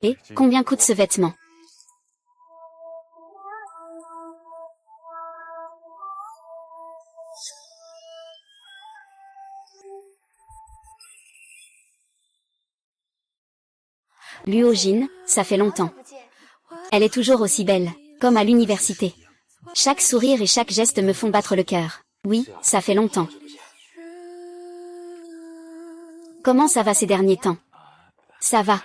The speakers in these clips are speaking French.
Et, combien coûte ce vêtement? Luo Jin, ça fait longtemps. Elle est toujours aussi belle, comme à l'université. Chaque sourire et chaque geste me font battre le cœur. Oui, ça fait longtemps. Comment ça va ces derniers temps? Ça va.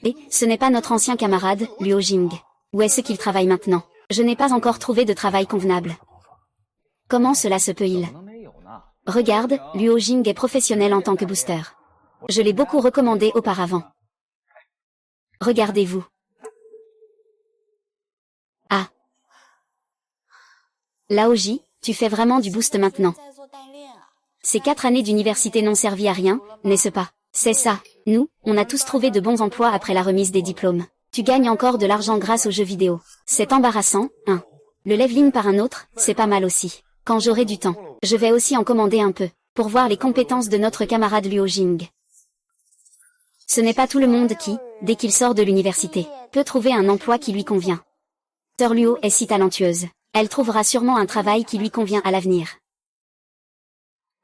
Et, ce n'est pas notre ancien camarade, Luo Jing. Où est-ce qu'il travaille maintenant? Je n'ai pas encore trouvé de travail convenable. Comment cela se peut-il? Regarde, Luo Jing est professionnel en tant que booster. Je l'ai beaucoup recommandé auparavant. Regardez-vous. Ah. Laoji, tu fais vraiment du boost maintenant. Ces 4 années d'université n'ont servi à rien, n'est-ce pas? C'est ça. Nous, on a tous trouvé de bons emplois après la remise des diplômes. Tu gagnes encore de l'argent grâce aux jeux vidéo. C'est embarrassant, hein. Le leveling par un autre, c'est pas mal aussi. Quand j'aurai du temps, je vais aussi en commander un peu, pour voir les compétences de notre camarade Luo Jing. Ce n'est pas tout le monde qui, dès qu'il sort de l'université, peut trouver un emploi qui lui convient. Sœur Luo est si talentueuse. Elle trouvera sûrement un travail qui lui convient à l'avenir.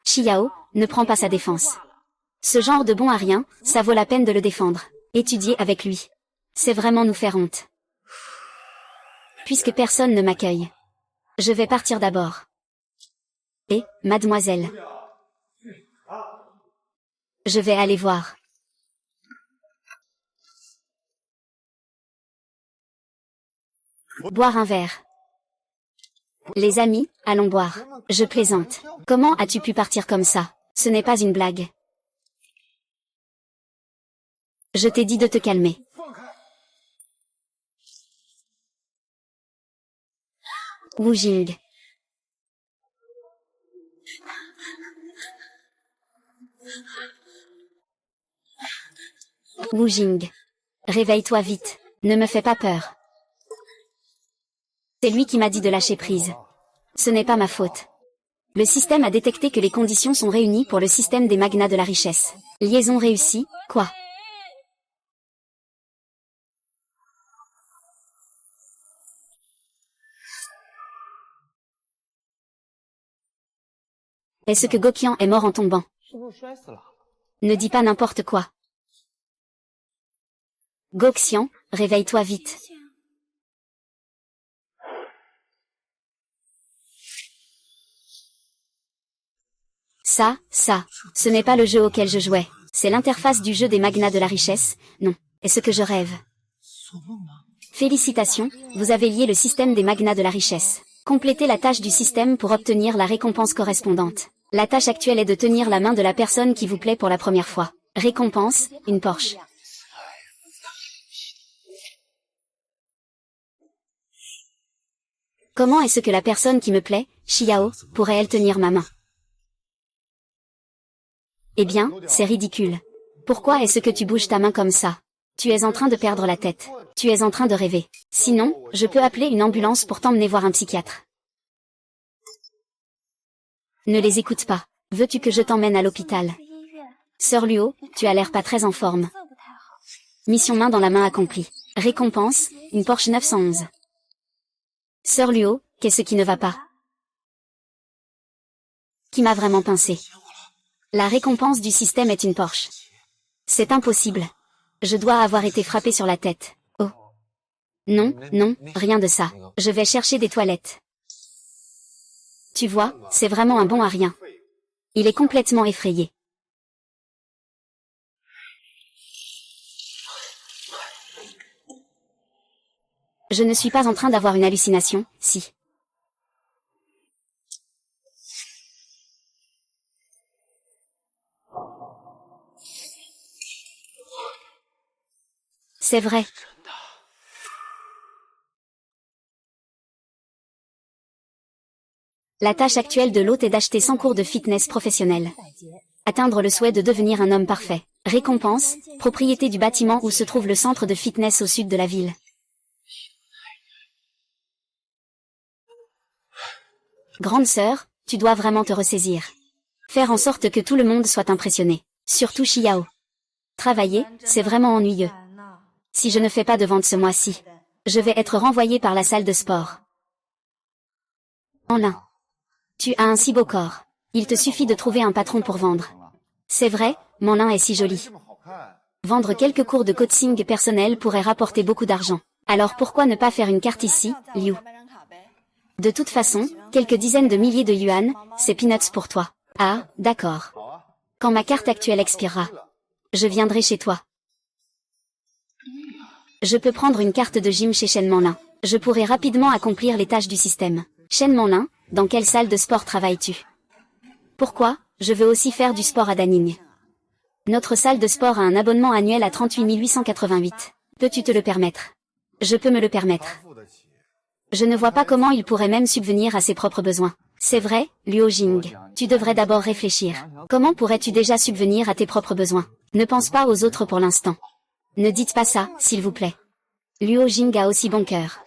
Xiao, ne prends pas sa défense. Ce genre de bon à rien, ça vaut la peine de le défendre. Étudier avec lui. C'est vraiment nous faire honte. Puisque personne ne m'accueille. Je vais partir d'abord. Et, mademoiselle. Je vais aller voir. Boire un verre. Les amis, allons boire. Je plaisante. Comment as-tu pu partir comme ça? Ce n'est pas une blague. Je t'ai dit de te calmer. Wu Jing. Wu Jing. Réveille-toi vite. Ne me fais pas peur. C'est lui qui m'a dit de lâcher prise. Ce n'est pas ma faute. Le système a détecté que les conditions sont réunies pour le système des magnats de la richesse. Liaison réussie, quoi? Est-ce que Gokian est mort en tombant? Ne dis pas n'importe quoi. Goxian, réveille-toi vite. Ça, ce n'est pas le jeu auquel je jouais. C'est l'interface du jeu des magnats de la richesse, non. Est-ce que je rêve? Félicitations, vous avez lié le système des magnats de la richesse. Complétez la tâche du système pour obtenir la récompense correspondante. La tâche actuelle est de tenir la main de la personne qui vous plaît pour la première fois. Récompense, une Porsche. Comment est-ce que la personne qui me plaît, Xiao, pourrait-elle tenir ma main? Eh bien, c'est ridicule. Pourquoi est-ce que tu bouges ta main comme ça? Tu es en train de perdre la tête. Tu es en train de rêver. Sinon, je peux appeler une ambulance pour t'emmener voir un psychiatre. Ne les écoute pas. Veux-tu que je t'emmène à l'hôpital? Sœur Luo, tu as l'air pas très en forme. Mission main dans la main accomplie. Récompense, une Porsche 911. Sœur Luo, qu'est-ce qui ne va pas? Qui m'a vraiment pincé? La récompense du système est une Porsche. C'est impossible. Je dois avoir été frappé sur la tête. Oh. Non, non, rien de ça. Je vais chercher des toilettes. Tu vois, c'est vraiment un bon à rien. Il est complètement effrayé. Je ne suis pas en train d'avoir une hallucination, si. C'est vrai. La tâche actuelle de l'hôte est d'acheter 100 cours de fitness professionnel. Atteindre le souhait de devenir un homme parfait. Récompense, propriété du bâtiment où se trouve le centre de fitness au sud de la ville. Grande sœur, tu dois vraiment te ressaisir. Faire en sorte que tout le monde soit impressionné. Surtout Xiao. Travailler, c'est vraiment ennuyeux. Si je ne fais pas de vente ce mois-ci, je vais être renvoyé par la salle de sport. Manlin. Tu as un si beau corps. Il te suffit de trouver un patron pour vendre. C'est vrai, Manlin est si joli. Vendre quelques cours de coaching personnel pourrait rapporter beaucoup d'argent. Alors pourquoi ne pas faire une carte ici, Liu? De toute façon, quelques dizaines de milliers de yuan, c'est peanuts pour toi. Ah, d'accord. Quand ma carte actuelle expirera, je viendrai chez toi. Je peux prendre une carte de gym chez Shen Manlin. Je pourrai rapidement accomplir les tâches du système. Shen Manlin, dans quelle salle de sport travailles-tu? Pourquoi? Je veux aussi faire du sport à Daning. Notre salle de sport a un abonnement annuel à 38 888. Peux-tu te le permettre? Je peux me le permettre. Je ne vois pas comment il pourrait même subvenir à ses propres besoins. C'est vrai, Luo Jing, tu devrais d'abord réfléchir. Comment pourrais-tu déjà subvenir à tes propres besoins? Ne pense pas aux autres pour l'instant. Ne dites pas ça, s'il vous plaît. Luo Jing a aussi bon cœur.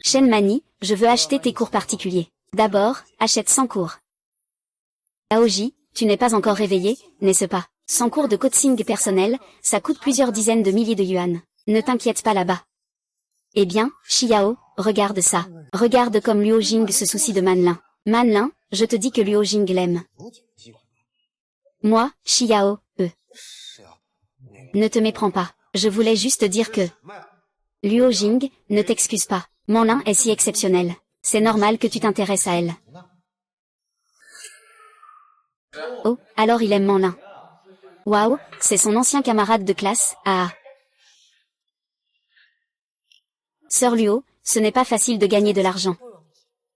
Shen Mani, je veux acheter tes cours particuliers. D'abord, achète 100 cours. Aoji, tu n'es pas encore réveillé, n'est-ce pas? 100 cours de coaching personnel, ça coûte plusieurs dizaines de milliers de yuan. Ne t'inquiète pas là-bas. Eh bien, Xiao, regarde ça. Regarde comme Luo Jing se soucie de Manlin. Manlin, je te dis que Luo Jing l'aime. Moi, Xiao, ne te méprends pas. Je voulais juste dire que... Luo Jing, ne t'excuse pas. Manlin est si exceptionnelle. C'est normal que tu t'intéresses à elle. Oh, alors il aime Manlin. Waouh, c'est son ancien camarade de classe, ah. Sœur Luo, ce n'est pas facile de gagner de l'argent.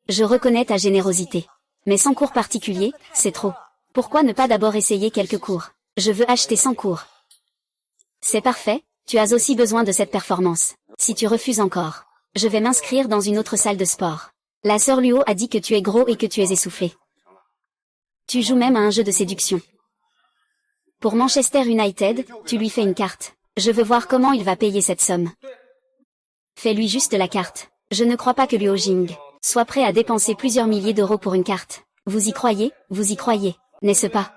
Je reconnais ta générosité. Mais sans cours particulier, c'est trop. Pourquoi ne pas d'abord essayer quelques cours? Je veux acheter 100 cours. C'est parfait, tu as aussi besoin de cette performance. Si tu refuses encore, je vais m'inscrire dans une autre salle de sport. La sœur Luo a dit que tu es gros et que tu es essoufflé. Tu joues même à un jeu de séduction. Pour Manchester United, tu lui fais une carte. Je veux voir comment il va payer cette somme. Fais-lui juste la carte. Je ne crois pas que Luo Jing soit prêt à dépenser plusieurs milliers d'euros pour une carte. Vous y croyez, n'est-ce pas?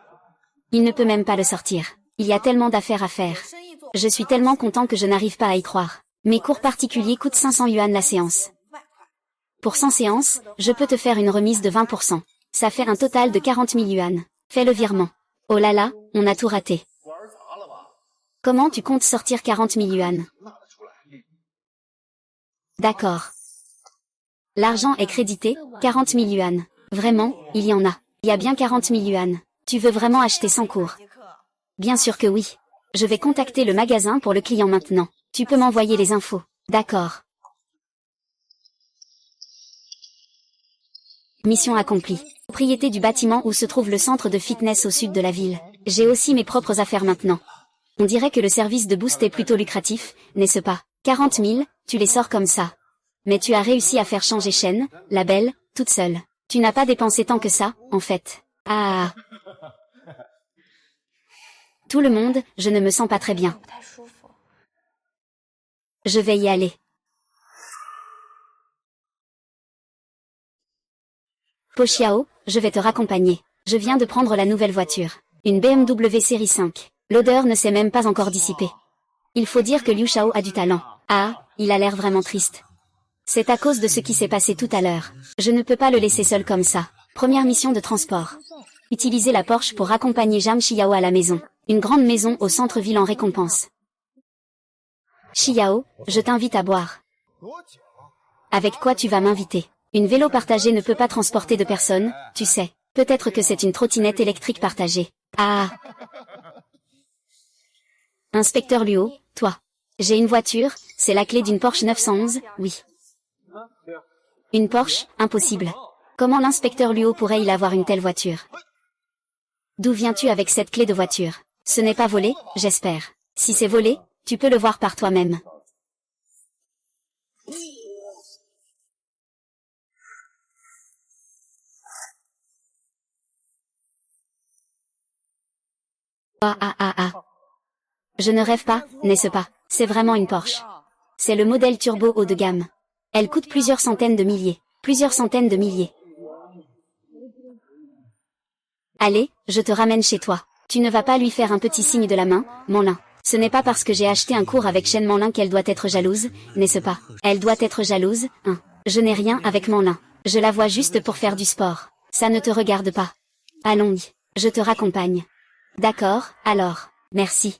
Il ne peut même pas le sortir. Il y a tellement d'affaires à faire. Je suis tellement content que je n'arrive pas à y croire. Mes cours particuliers coûtent 500 yuan la séance. Pour 100 séances, je peux te faire une remise de 20%. Ça fait un total de 40 000 yuan. Fais le virement. Oh là là, on a tout raté. Comment tu comptes sortir 40 000 yuan? D'accord. L'argent est crédité, 40 000 yuan. Vraiment, il y en a. Il y a bien 40 000 yuan. Tu veux vraiment acheter 100 cours? Bien sûr que oui. Je vais contacter le magasin pour le client maintenant. Tu peux m'envoyer les infos. D'accord. Mission accomplie. Propriété du bâtiment où se trouve le centre de fitness au sud de la ville. J'ai aussi mes propres affaires maintenant. On dirait que le service de boost est plutôt lucratif, n'est-ce pas? 40 000, tu les sors comme ça. Mais tu as réussi à faire changer Shen, la belle, toute seule. Tu n'as pas dépensé tant que ça, en fait. Ah. Tout le monde, je ne me sens pas très bien. Je vais y aller. Po Xiao, je vais te raccompagner. Je viens de prendre la nouvelle voiture. Une BMW série 5. L'odeur ne s'est même pas encore dissipée. Il faut dire que Liu Shao a du talent. Ah, il a l'air vraiment triste. C'est à cause de ce qui s'est passé tout à l'heure. Je ne peux pas le laisser seul comme ça. Première mission de transport. Utiliser la Porsche pour accompagner Zhang Xiao à la maison. Une grande maison au centre-ville en récompense. Xiao, je t'invite à boire. Avec quoi tu vas m'inviter? Une vélo partagée ne peut pas transporter de personnes, tu sais. Peut-être que c'est une trottinette électrique partagée. Ah. Inspecteur Luo, toi. J'ai une voiture, c'est la clé d'une Porsche 911, oui. Une Porsche, impossible. Comment l'inspecteur Luo pourrait-il avoir une telle voiture? D'où viens-tu avec cette clé de voiture? Ce n'est pas volé, j'espère. Si c'est volé, tu peux le voir par toi-même. Ah ah ah ah. Je ne rêve pas, n'est-ce pas? C'est vraiment une Porsche. C'est le modèle turbo haut de gamme. Elle coûte plusieurs centaines de milliers. Plusieurs centaines de milliers. Allez, je te ramène chez toi. Tu ne vas pas lui faire un petit signe de la main, Manlin. Ce n'est pas parce que j'ai acheté un cours avec Shen Manlin qu'elle doit être jalouse, n'est-ce pas? Elle doit être jalouse, hein. Je n'ai rien avec Manlin. Je la vois juste pour faire du sport. Ça ne te regarde pas. Allons-y. Je te raccompagne. D'accord, alors. Merci.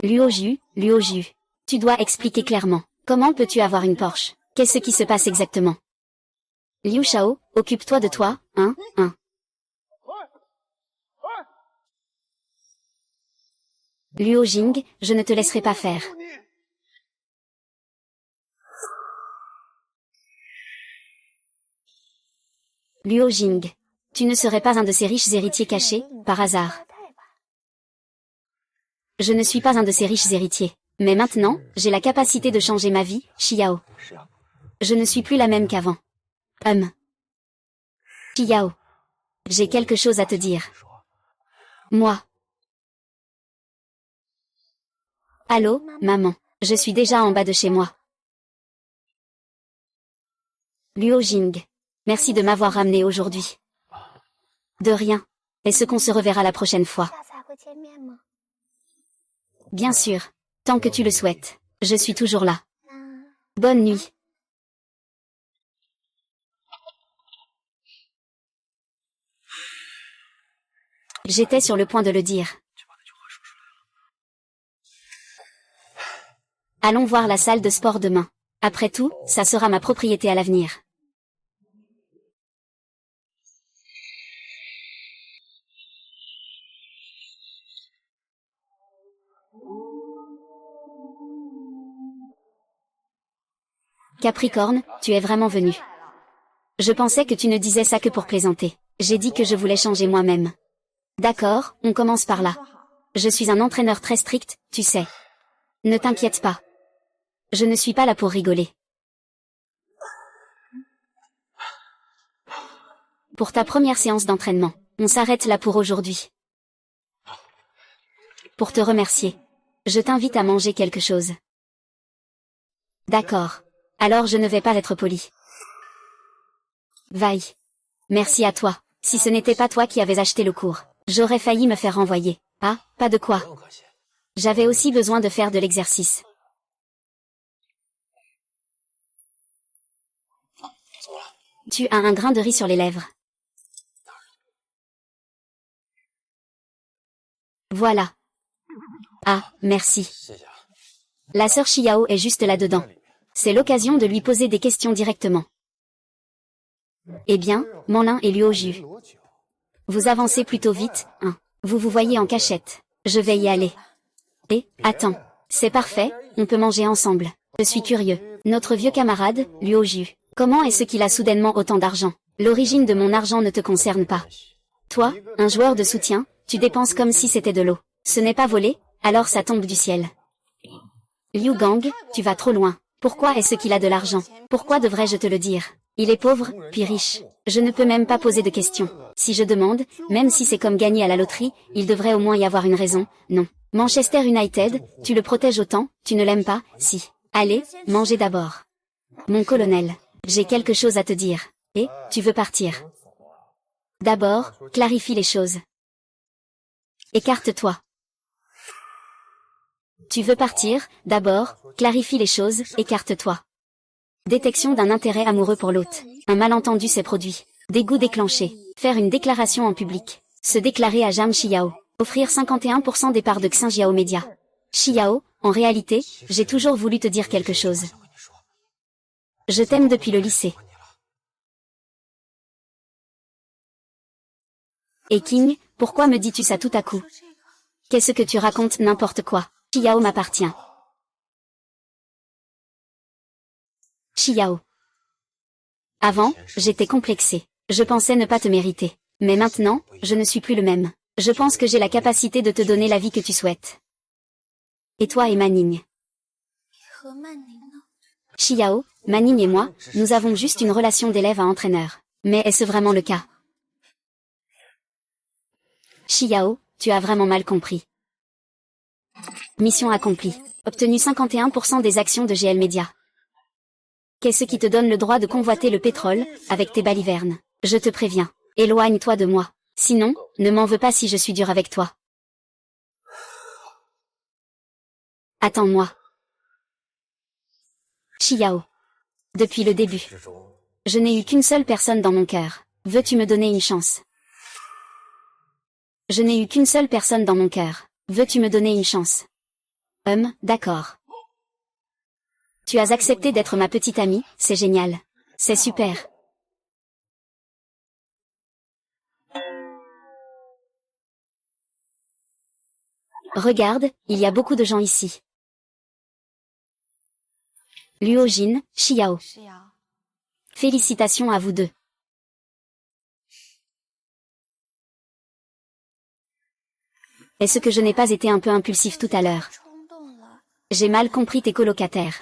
Luo Ju. Tu dois expliquer clairement. Comment peux-tu avoir une Porsche? Qu'est-ce qui se passe exactement? Liu Shao, occupe-toi de toi, hein. Luo Jing, je ne te laisserai pas faire. Luo Jing. Tu ne serais pas un de ces riches héritiers cachés, par hasard? Je ne suis pas un de ces riches héritiers. Mais maintenant, j'ai la capacité de changer ma vie, Xiao. Je ne suis plus la même qu'avant. Xiao. J'ai quelque chose à te dire. Moi. Allô, maman. Je suis déjà en bas de chez moi. Luo Jing. Merci de m'avoir ramené aujourd'hui. De rien. Est-ce qu'on se reverra la prochaine fois? Bien sûr. Tant que tu le souhaites. Je suis toujours là. Bonne nuit. J'étais sur le point de le dire. Allons voir la salle de sport demain. Après tout, ça sera ma propriété à l'avenir. Capricorne, tu es vraiment venu. Je pensais que tu ne disais ça que pour plaisanter. J'ai dit que je voulais changer moi-même. D'accord, on commence par là. Je suis un entraîneur très strict, tu sais. Ne t'inquiète pas. Je ne suis pas là pour rigoler. Pour ta première séance d'entraînement, on s'arrête là pour aujourd'hui. Pour te remercier. Je t'invite à manger quelque chose. D'accord. Alors je ne vais pas être poli. Vaille. Merci à toi. Si ce n'était pas toi qui avais acheté le cours, j'aurais failli me faire renvoyer. Ah, pas de quoi. J'avais aussi besoin de faire de l'exercice. Tu as un grain de riz sur les lèvres. Voilà. Ah, merci. La sœur Xiao est juste là-dedans. C'est l'occasion de lui poser des questions directement. Eh bien, Manlin et Luo Ju. Vous avancez plutôt vite, hein. Vous vous voyez en cachette. Je vais y aller. Et, attends. C'est parfait, on peut manger ensemble. Je suis curieux. Notre vieux camarade, Luo Ju. Comment est-ce qu'il a soudainement autant d'argent? L'origine de mon argent ne te concerne pas. Toi, un joueur de soutien, tu dépenses comme si c'était de l'eau. Ce n'est pas volé, alors ça tombe du ciel. Liu Gang, tu vas trop loin. Pourquoi est-ce qu'il a de l'argent? Pourquoi devrais-je te le dire? Il est pauvre, puis riche. Je ne peux même pas poser de questions. Si je demande, même si c'est comme gagner à la loterie, il devrait au moins y avoir une raison, non. Manchester United, tu le protèges autant, tu ne l'aimes pas, si. Allez, mangez d'abord. Mon colonel, j'ai quelque chose à te dire. Et, tu veux partir? D'abord, clarifie les choses. Écarte-toi. Tu veux partir, d'abord, clarifie les choses, écarte-toi. Détection d'un intérêt amoureux pour l'autre. Un malentendu s'est produit. Dégoût déclenché. Faire une déclaration en public. Se déclarer à Zhang Xiao. Offrir 51% des parts de Xinjiao Media. Xiao, en réalité, j'ai toujours voulu te dire quelque chose. Je t'aime depuis le lycée. Et King, pourquoi me dis-tu ça tout à coup? Qu'est-ce que tu racontes? N'importe quoi. Xiao m'appartient. Xiao. Avant, j'étais complexé. Je pensais ne pas te mériter. Mais maintenant, je ne suis plus le même. Je pense que j'ai la capacité de te donner la vie que tu souhaites. Et toi et Manning. Xiao, Manning et moi, nous avons juste une relation d'élève à entraîneur. Mais est-ce vraiment le cas? Xiao, tu as vraiment mal compris. Mission accomplie. Obtenu 51% des actions de GL Media. Qu'est-ce qui te donne le droit de convoiter le pétrole, avec tes balivernes? Je te préviens. Éloigne-toi de moi. Sinon, ne m'en veux pas si je suis dur avec toi. Attends-moi. Xiao. Depuis le début. Je n'ai eu qu'une seule personne dans mon cœur. Veux-tu me donner une chance? Je n'ai eu qu'une seule personne dans mon cœur. Veux-tu me donner une chance? D'accord. Tu as accepté d'être ma petite amie, c'est génial. C'est super. Regarde, il y a beaucoup de gens ici. Luo Jin, Xiao. Félicitations à vous deux. Est-ce que je n'ai pas été un peu impulsif tout à l'heure? J'ai mal compris tes colocataires.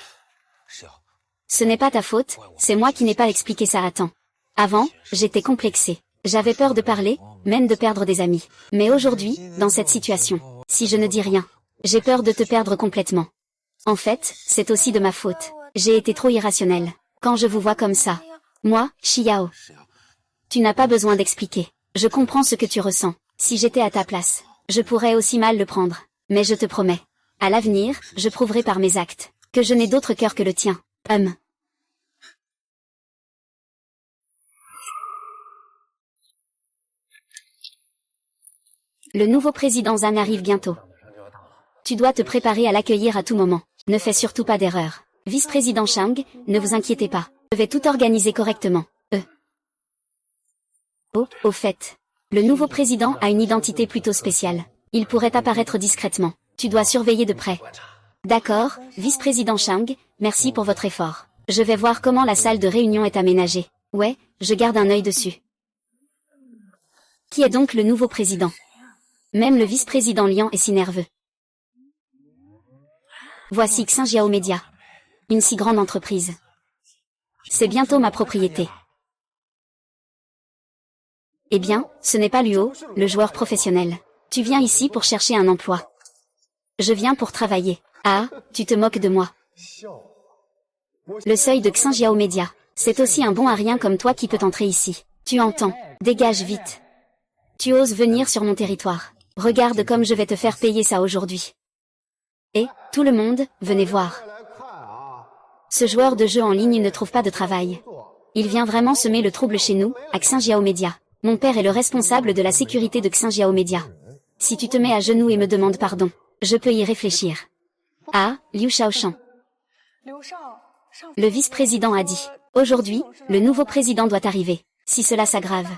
Ce n'est pas ta faute, c'est moi qui n'ai pas expliqué ça à temps. Avant, j'étais complexée. J'avais peur de parler, même de perdre des amis. Mais aujourd'hui, dans cette situation, si je ne dis rien, j'ai peur de te perdre complètement. En fait, c'est aussi de ma faute. J'ai été trop irrationnelle. Quand je vous vois comme ça, moi, Xiao, tu n'as pas besoin d'expliquer. Je comprends ce que tu ressens. Si j'étais à ta place, je pourrais aussi mal le prendre. Mais je te promets, à l'avenir, je prouverai par mes actes que je n'ai d'autre cœur que le tien. Le nouveau président Zhang arrive bientôt. Tu dois te préparer à l'accueillir à tout moment. Ne fais surtout pas d'erreur. Vice-président Shang, ne vous inquiétez pas. Je vais tout organiser correctement. Oh, au fait. Le nouveau président a une identité plutôt spéciale. Il pourrait apparaître discrètement. Tu dois surveiller de près. D'accord, vice-président Shang, merci pour votre effort. Je vais voir comment la salle de réunion est aménagée. Ouais, je garde un œil dessus. Qui est donc le nouveau président? Même le vice-président Lian est si nerveux. Voici Xinjiao Media. Une si grande entreprise. C'est bientôt ma propriété. Eh bien, ce n'est pas Luo, le joueur professionnel. Tu viens ici pour chercher un emploi. Je viens pour travailler. Ah, tu te moques de moi. Le seuil de Xinjiao Media. C'est aussi un bon à rien comme toi qui peut entrer ici. Tu entends? Dégage vite. Tu oses venir sur mon territoire. Regarde comme je vais te faire payer ça aujourd'hui. Et, tout le monde, venez voir. Ce joueur de jeu en ligne ne trouve pas de travail. Il vient vraiment semer le trouble chez nous, à Xinjiao Media. Mon père est le responsable de la sécurité de Xinjiao Media. Si tu te mets à genoux et me demandes pardon, je peux y réfléchir. Ah, Liu Shaoshan. Le vice-président a dit. Aujourd'hui, le nouveau président doit arriver. Si cela s'aggrave.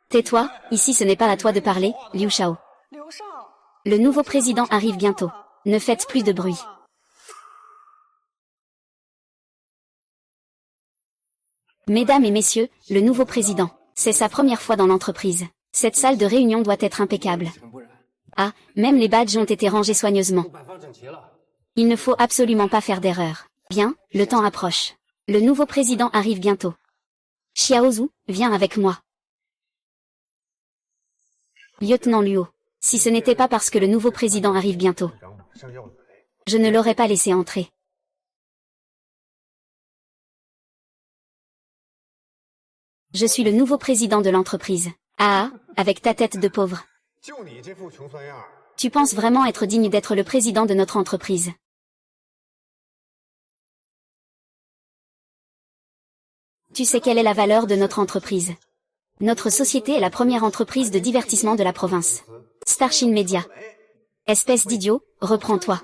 Tais-toi, ici ce n'est pas à toi de parler, Liu Shao. Le nouveau président arrive bientôt. Ne faites plus de bruit. Mesdames et messieurs, le nouveau président. C'est sa première fois dans l'entreprise. Cette salle de réunion doit être impeccable. Ah, même les badges ont été rangés soigneusement. Il ne faut absolument pas faire d'erreur. Bien, le temps approche. Le nouveau président arrive bientôt. Xiaozu, viens avec moi. Lieutenant Luo. Si ce n'était pas parce que le nouveau président arrive bientôt, je ne l'aurais pas laissé entrer. Je suis le nouveau président de l'entreprise. Ah, avec ta tête de pauvre. Tu penses vraiment être digne d'être le président de notre entreprise? Tu sais quelle est la valeur de notre entreprise? Notre société est la première entreprise de divertissement de la province. Starshine Media. Espèce d'idiot, reprends-toi.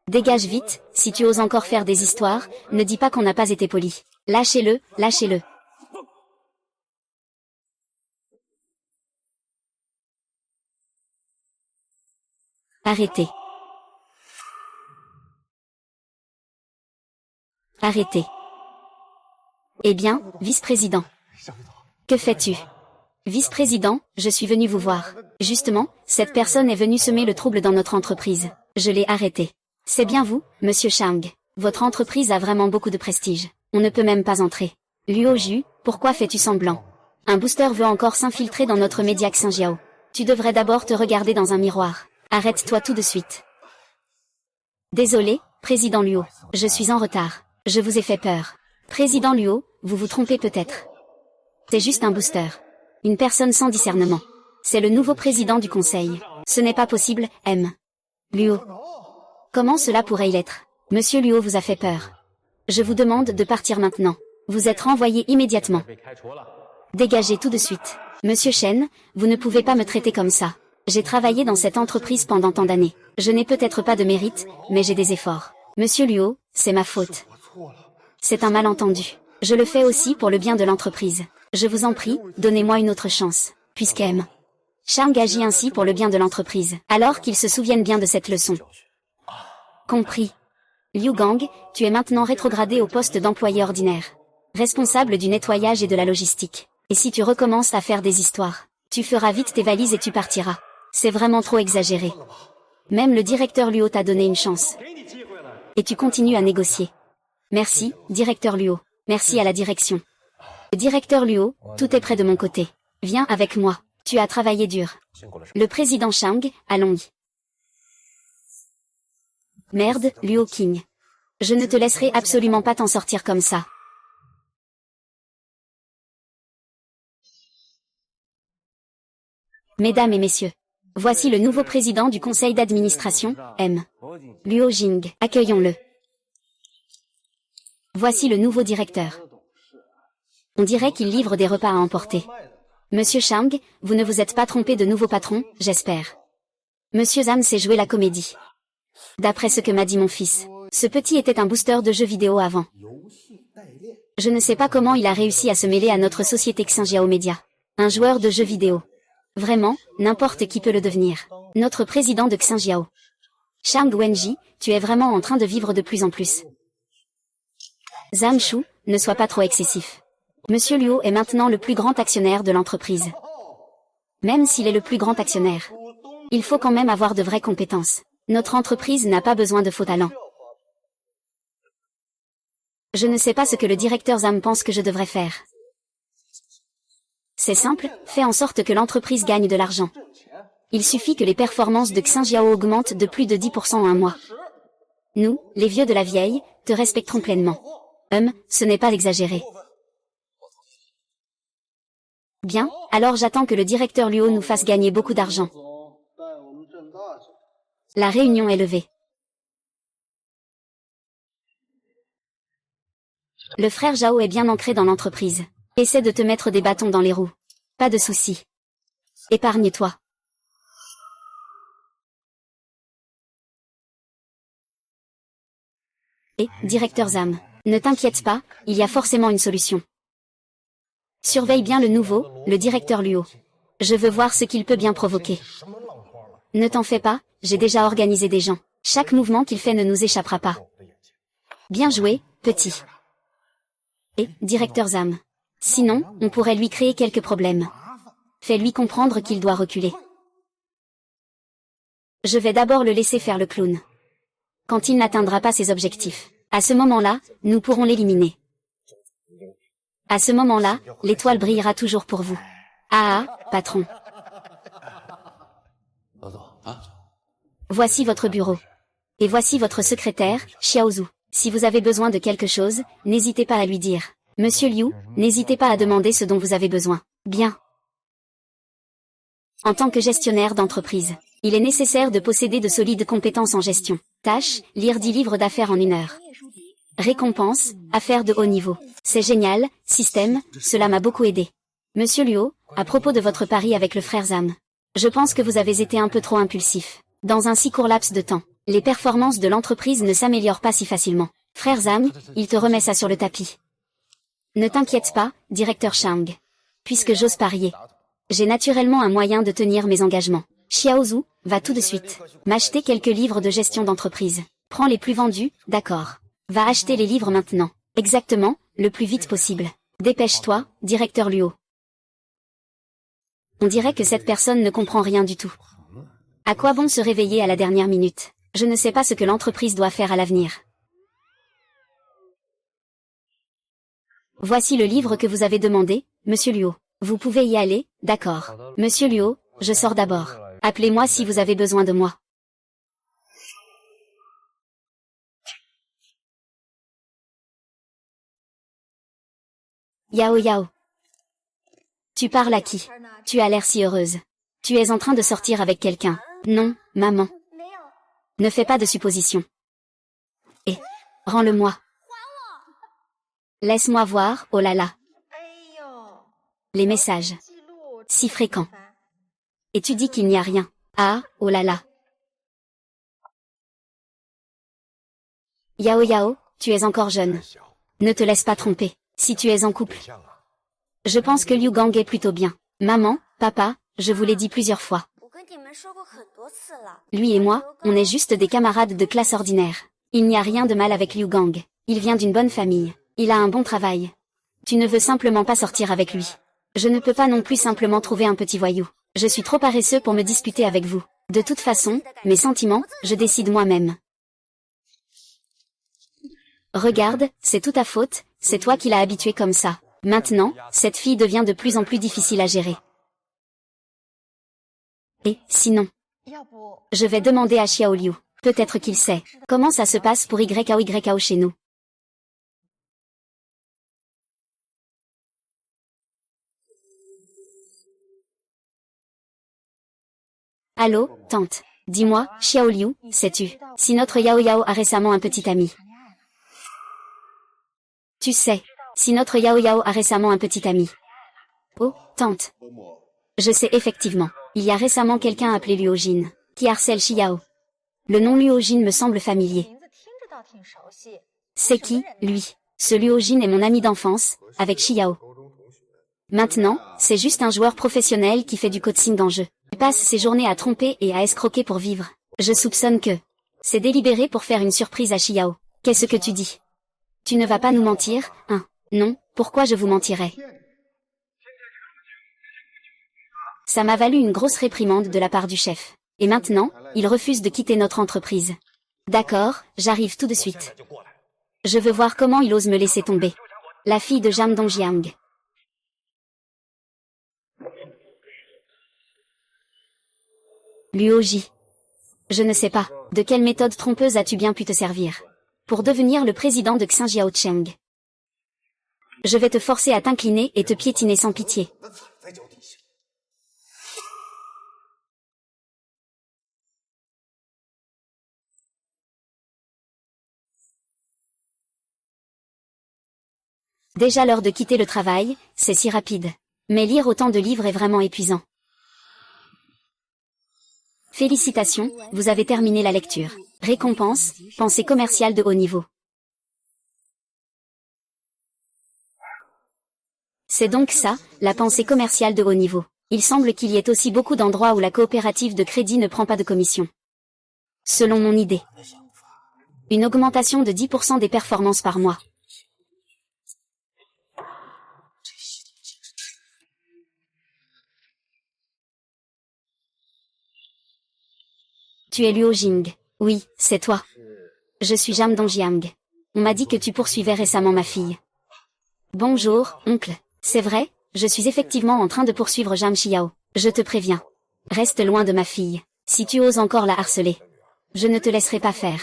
Dégage vite, si tu oses encore faire des histoires, ne dis pas qu'on n'a pas été poli. Lâchez-le, lâchez-le. Arrêtez. Arrêtez. Eh bien, vice-président. Que fais-tu? Vice-président, je suis venu vous voir. Justement, cette personne est venue semer le trouble dans notre entreprise. Je l'ai arrêté. C'est bien vous, monsieur Shang. Votre entreprise a vraiment beaucoup de prestige. On ne peut même pas entrer. Luo Ju, pourquoi fais-tu semblant? Un booster veut encore s'infiltrer dans notre média Xinjiao. Tu devrais d'abord te regarder dans un miroir. Arrête-toi tout de suite. Désolé, Président Luo. Je suis en retard. Je vous ai fait peur. Président Luo, vous vous trompez peut-être. C'est juste un booster. Une personne sans discernement. C'est le nouveau président du conseil. Ce n'est pas possible, M. Luo. Comment cela pourrait-il être? Monsieur Luo vous a fait peur. Je vous demande de partir maintenant. Vous êtes renvoyé immédiatement. Dégagez tout de suite. Monsieur Shen, vous ne pouvez pas me traiter comme ça. J'ai travaillé dans cette entreprise pendant tant d'années. Je n'ai peut-être pas de mérite, mais j'ai des efforts. Monsieur Luo, c'est ma faute. C'est un malentendu. Je le fais aussi pour le bien de l'entreprise. Je vous en prie, donnez-moi une autre chance. Puisqu'M. Shang agit ainsi pour le bien de l'entreprise. Alors qu'il se souvienne bien de cette leçon. Compris. Liu Gang, tu es maintenant rétrogradé au poste d'employé ordinaire. Responsable du nettoyage et de la logistique. Et si tu recommences à faire des histoires, tu feras vite tes valises et tu partiras. C'est vraiment trop exagéré. Même le directeur Luo t'a donné une chance. Et tu continues à négocier. Merci, directeur Luo. Merci à la direction. Directeur Luo, tout est prêt de mon côté. Viens avec moi. Tu as travaillé dur. Le président Shang, allons-y. Merde, Luo King. Je ne te laisserai absolument pas t'en sortir comme ça. Mesdames et messieurs, voici le nouveau président du conseil d'administration, M. Luo Jing. Accueillons-le. Voici le nouveau directeur. On dirait qu'il livre des repas à emporter. Monsieur Shang, vous ne vous êtes pas trompé de nouveau patron, j'espère. Monsieur Zhang sait jouer la comédie. D'après ce que m'a dit mon fils, ce petit était un booster de jeux vidéo avant. Je ne sais pas comment il a réussi à se mêler à notre société Xinjiao Media. Un joueur de jeux vidéo. Vraiment, n'importe qui peut le devenir. Notre président de Xinjiao. Shang Wenji, tu es vraiment en train de vivre de plus en plus. Zhang Shu, ne sois pas trop excessif. Monsieur Luo est maintenant le plus grand actionnaire de l'entreprise. Même s'il est le plus grand actionnaire, il faut quand même avoir de vraies compétences. Notre entreprise n'a pas besoin de faux talents. Je ne sais pas ce que le directeur Zhang pense que je devrais faire. C'est simple, fais en sorte que l'entreprise gagne de l'argent. Il suffit que les performances de Xinjiao augmentent de plus de 10% en un mois. Nous, les vieux de la vieille, te respecterons pleinement. Ce n'est pas exagéré. Bien, alors j'attends que le directeur Luo nous fasse gagner beaucoup d'argent. La réunion est levée. Le frère Zhao est bien ancré dans l'entreprise. Essaie de te mettre des bâtons dans les roues. Pas de souci. Épargne-toi. Et, directeur Zhang, ne t'inquiète pas, il y a forcément une solution. Surveille bien le nouveau, le directeur Luo. Je veux voir ce qu'il peut bien provoquer. Ne t'en fais pas, j'ai déjà organisé des gens. Chaque mouvement qu'il fait ne nous échappera pas. Bien joué, petit. Et, directeur Zhang. Sinon, on pourrait lui créer quelques problèmes. Fais-lui comprendre qu'il doit reculer. Je vais d'abord le laisser faire le clown. Quand il n'atteindra pas ses objectifs, à ce moment-là, nous pourrons l'éliminer. À ce moment-là, l'étoile brillera toujours pour vous. Ah, patron. Voici votre bureau. Et voici votre secrétaire, Xiaozhu. Si vous avez besoin de quelque chose, n'hésitez pas à lui dire. Monsieur Liu, n'hésitez pas à demander ce dont vous avez besoin. Bien. En tant que gestionnaire d'entreprise, il est nécessaire de posséder de solides compétences en gestion. Tâche, lire 10 livres d'affaires en 1 heure. Récompense, affaires de haut niveau. C'est génial, système, cela m'a beaucoup aidé. Monsieur Luo, à propos de votre pari avec le frère Zhang, je pense que vous avez été un peu trop impulsif. Dans un si court laps de temps, les performances de l'entreprise ne s'améliorent pas si facilement. Frère Zhang, il te remet ça sur le tapis. Ne t'inquiète pas, directeur Shang. Puisque j'ose parier, j'ai naturellement un moyen de tenir mes engagements. Xiaozhu, va tout de suite m'acheter quelques livres de gestion d'entreprise. Prends les plus vendus, d'accord. Va acheter les livres maintenant. Exactement, le plus vite possible. Dépêche-toi, directeur Luo. On dirait que cette personne ne comprend rien du tout. À quoi bon se réveiller à la dernière minute? Je ne sais pas ce que l'entreprise doit faire à l'avenir. Voici le livre que vous avez demandé, monsieur Luo. Vous pouvez y aller, d'accord. Monsieur Luo, je sors d'abord. Appelez-moi si vous avez besoin de moi. Yao Yao. Tu parles à qui? Tu as l'air si heureuse. Tu es en train de sortir avec quelqu'un. Non, maman. Ne fais pas de suppositions. Et, rends-le-moi. Laisse-moi voir, oh là là. Les messages. Si fréquents. Et tu dis qu'il n'y a rien. Ah, oh là là. Yao Yao, tu es encore jeune. Ne te laisse pas tromper, si tu es en couple. Je pense que Liu Gang est plutôt bien. Maman, papa, je vous l'ai dit plusieurs fois. Lui et moi, on est juste des camarades de classe ordinaire. Il n'y a rien de mal avec Liu Gang. Il vient d'une bonne famille. Il a un bon travail. Tu ne veux simplement pas sortir avec lui. Je ne peux pas non plus simplement trouver un petit voyou. Je suis trop paresseux pour me disputer avec vous. De toute façon, mes sentiments, je décide moi-même. Regarde, c'est tout ta faute, c'est toi qui l'as habituée comme ça. Maintenant, cette fille devient de plus en plus difficile à gérer. Et, sinon, je vais demander à Xiao Liu. Peut-être qu'il sait. Comment ça se passe pour YAO chez nous? Allô, tante. Dis-moi, Xiao Liu, sais-tu, si notre Yao Yao a récemment un petit ami? Tu sais, si notre Yao Yao a récemment un petit ami. Oh, tante. Je sais effectivement, il y a récemment quelqu'un appelé Luo Jin, qui harcèle Xiao. Le nom Luo Jin me semble familier. C'est qui, lui? Ce Luo Jin est mon ami d'enfance, avec Xiao. Maintenant, c'est juste un joueur professionnel qui fait du coaching en jeu. Il passe ses journées à tromper et à escroquer pour vivre. Je soupçonne que c'est délibéré pour faire une surprise à Xiao. Qu'est-ce que tu dis? Tu ne vas pas nous mentir, hein? Non, pourquoi je vous mentirais? Ça m'a valu une grosse réprimande de la part du chef. Et maintenant, il refuse de quitter notre entreprise. D'accord, j'arrive tout de suite. Je veux voir comment il ose me laisser tomber. La fille de Zhang Dongjiang. Luoji. Je ne sais pas, de quelle méthode trompeuse as-tu bien pu te servir pour devenir le président de Xinjiaocheng? Je vais te forcer à t'incliner et te piétiner sans pitié. Déjà l'heure de quitter le travail, c'est si rapide. Mais lire autant de livres est vraiment épuisant. Félicitations, vous avez terminé la lecture. Récompense, pensée commerciale de haut niveau. C'est donc ça, la pensée commerciale de haut niveau. Il semble qu'il y ait aussi beaucoup d'endroits où la coopérative de crédit ne prend pas de commission. Selon mon idée. Une augmentation de 10% des performances par mois. Tu es Luo Jing. Oui, c'est toi. Je suis Zhang Dongjiang. On m'a dit que tu poursuivais récemment ma fille. Bonjour, oncle. C'est vrai, je suis effectivement en train de poursuivre Zhang Xiao. Je te préviens. Reste loin de ma fille. Si tu oses encore la harceler, je ne te laisserai pas faire.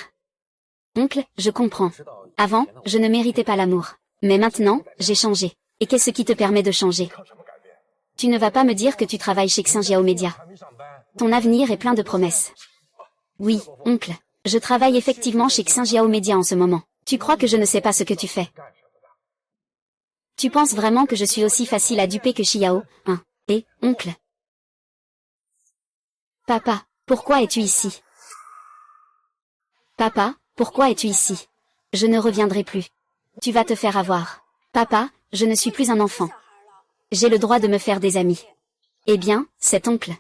Oncle, je comprends. Avant, je ne méritais pas l'amour. Mais maintenant, j'ai changé. Et qu'est-ce qui te permet de changer? Tu ne vas pas me dire que tu travailles chez Xinjiao Media. Ton avenir est plein de promesses. Oui, oncle. Je travaille effectivement chez Xinjiao Media en ce moment. Tu crois que je ne sais pas ce que tu fais? Tu penses vraiment que je suis aussi facile à duper que Xiao, hein? Et, oncle? Papa, pourquoi es-tu ici? Papa, pourquoi es-tu ici? Je ne reviendrai plus. Tu vas te faire avoir. Papa, je ne suis plus un enfant. J'ai le droit de me faire des amis. Eh bien, c'est oncle.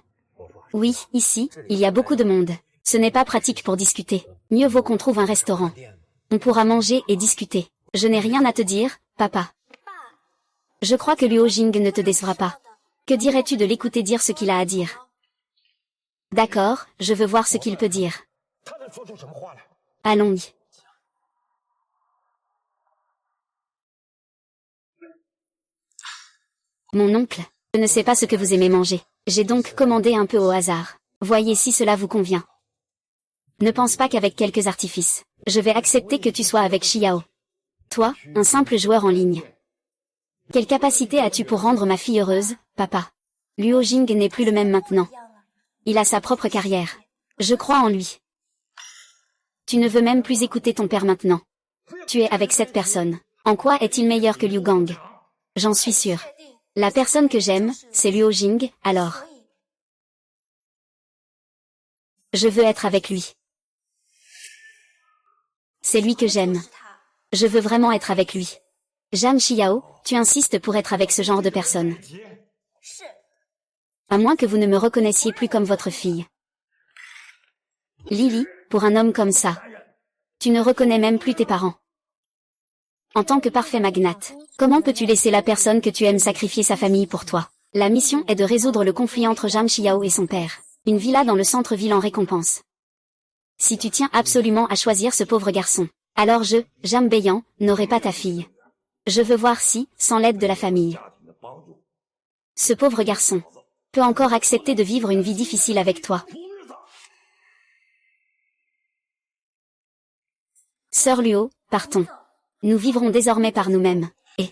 Oui, ici, il y a beaucoup de monde. Ce n'est pas pratique pour discuter. Mieux vaut qu'on trouve un restaurant. On pourra manger et discuter. Je n'ai rien à te dire, papa. Je crois que Luo Jing ne te décevra pas. Que dirais-tu de l'écouter dire ce qu'il a à dire? D'accord, je veux voir ce qu'il peut dire. Allons-y. Mon oncle, je ne sais pas ce que vous aimez manger. J'ai donc commandé un peu au hasard. Voyez si cela vous convient. Ne pense pas qu'avec quelques artifices, je vais accepter que tu sois avec Xiao. Toi, un simple joueur en ligne. Quelle capacité as-tu pour rendre ma fille heureuse, papa? Luo Jing n'est plus le même maintenant. Il a sa propre carrière. Je crois en lui. Tu ne veux même plus écouter ton père maintenant. Tu es avec cette personne. En quoi est-il meilleur que Liu Gang? J'en suis sûre. La personne que j'aime, c'est Luo Jing, alors. Je veux être avec lui. C'est lui que j'aime. Je veux vraiment être avec lui. Zhang Xiao, tu insistes pour être avec ce genre de personne. À moins que vous ne me reconnaissiez plus comme votre fille. Lily, pour un homme comme ça. Tu ne reconnais même plus tes parents. En tant que parfait magnate, comment peux-tu laisser la personne que tu aimes sacrifier sa famille pour toi? La mission est de résoudre le conflit entre Zhang Xiao et son père. Une villa dans le centre-ville en récompense. Si tu tiens absolument à choisir ce pauvre garçon, alors je, Zhang Beiyan, n'aurai pas ta fille. Je veux voir si, sans l'aide de la famille, ce pauvre garçon peut encore accepter de vivre une vie difficile avec toi. Sœur Luo, partons. Nous vivrons désormais par nous-mêmes, et...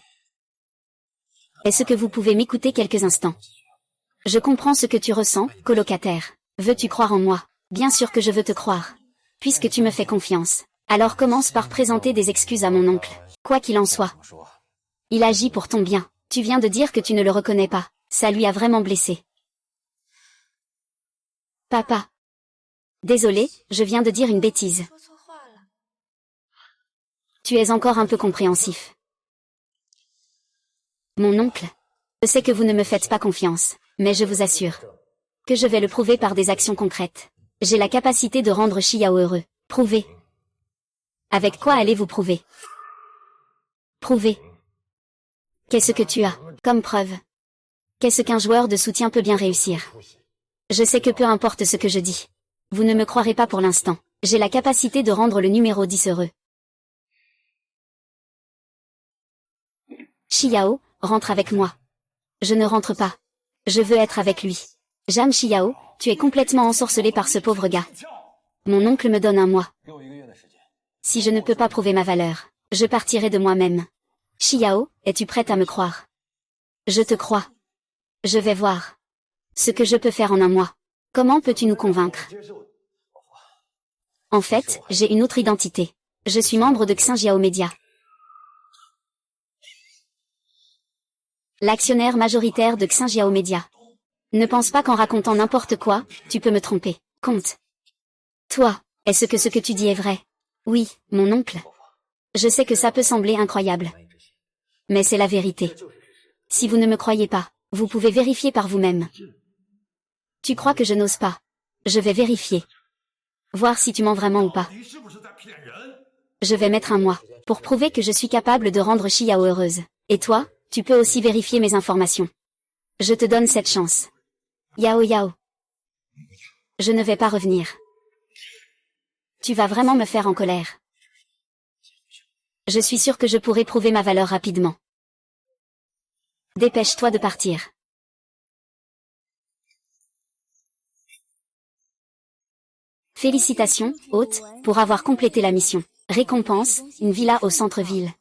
Est-ce que vous pouvez m'écouter quelques instants? Je comprends ce que tu ressens, colocataire. Veux-tu croire en moi? Bien sûr que je veux te croire. Puisque tu me fais confiance, alors commence par présenter des excuses à mon oncle. Quoi qu'il en soit, il agit pour ton bien. Tu viens de dire que tu ne le reconnais pas. Ça lui a vraiment blessé. Papa. Désolé, je viens de dire une bêtise. Tu es encore un peu compréhensif. Mon oncle. Je sais que vous ne me faites pas confiance, mais je vous assure que je vais le prouver par des actions concrètes. J'ai la capacité de rendre Xiao heureux. Prouvez. Avec quoi allez-vous prouver? Prouver. Qu'est-ce que tu as, comme preuve? Qu'est-ce qu'un joueur de soutien peut bien réussir? Je sais que peu importe ce que je dis. Vous ne me croirez pas pour l'instant. J'ai la capacité de rendre le numéro 10 heureux. Xiao, rentre avec moi. Je ne rentre pas. Je veux être avec lui. Zhang Xiao, tu es complètement ensorcelé par ce pauvre gars. Mon oncle me donne un mois. Si je ne peux pas prouver ma valeur, je partirai de moi-même. Xiao, es-tu prête à me croire? Je te crois. Je vais voir ce que je peux faire en un mois. Comment peux-tu nous convaincre? En fait, j'ai une autre identité. Je suis membre de Xinjiao Media. L'actionnaire majoritaire de Xinjiao Media. Ne pense pas qu'en racontant n'importe quoi, tu peux me tromper. Compte. Toi, est-ce que ce que tu dis est vrai? Oui, mon oncle. Je sais que ça peut sembler incroyable. Mais c'est la vérité. Si vous ne me croyez pas, vous pouvez vérifier par vous-même. Tu crois que je n'ose pas? Je vais vérifier. Voir si tu mens vraiment ou pas. Je vais mettre un mois pour prouver que je suis capable de rendre Xiao heureuse. Et toi, tu peux aussi vérifier mes informations. Je te donne cette chance. Yao Yao. Je ne vais pas revenir. Tu vas vraiment me faire en colère. Je suis sûre que je pourrai prouver ma valeur rapidement. Dépêche-toi de partir. Félicitations, hôte, pour avoir complété la mission. Récompense, une villa au centre-ville.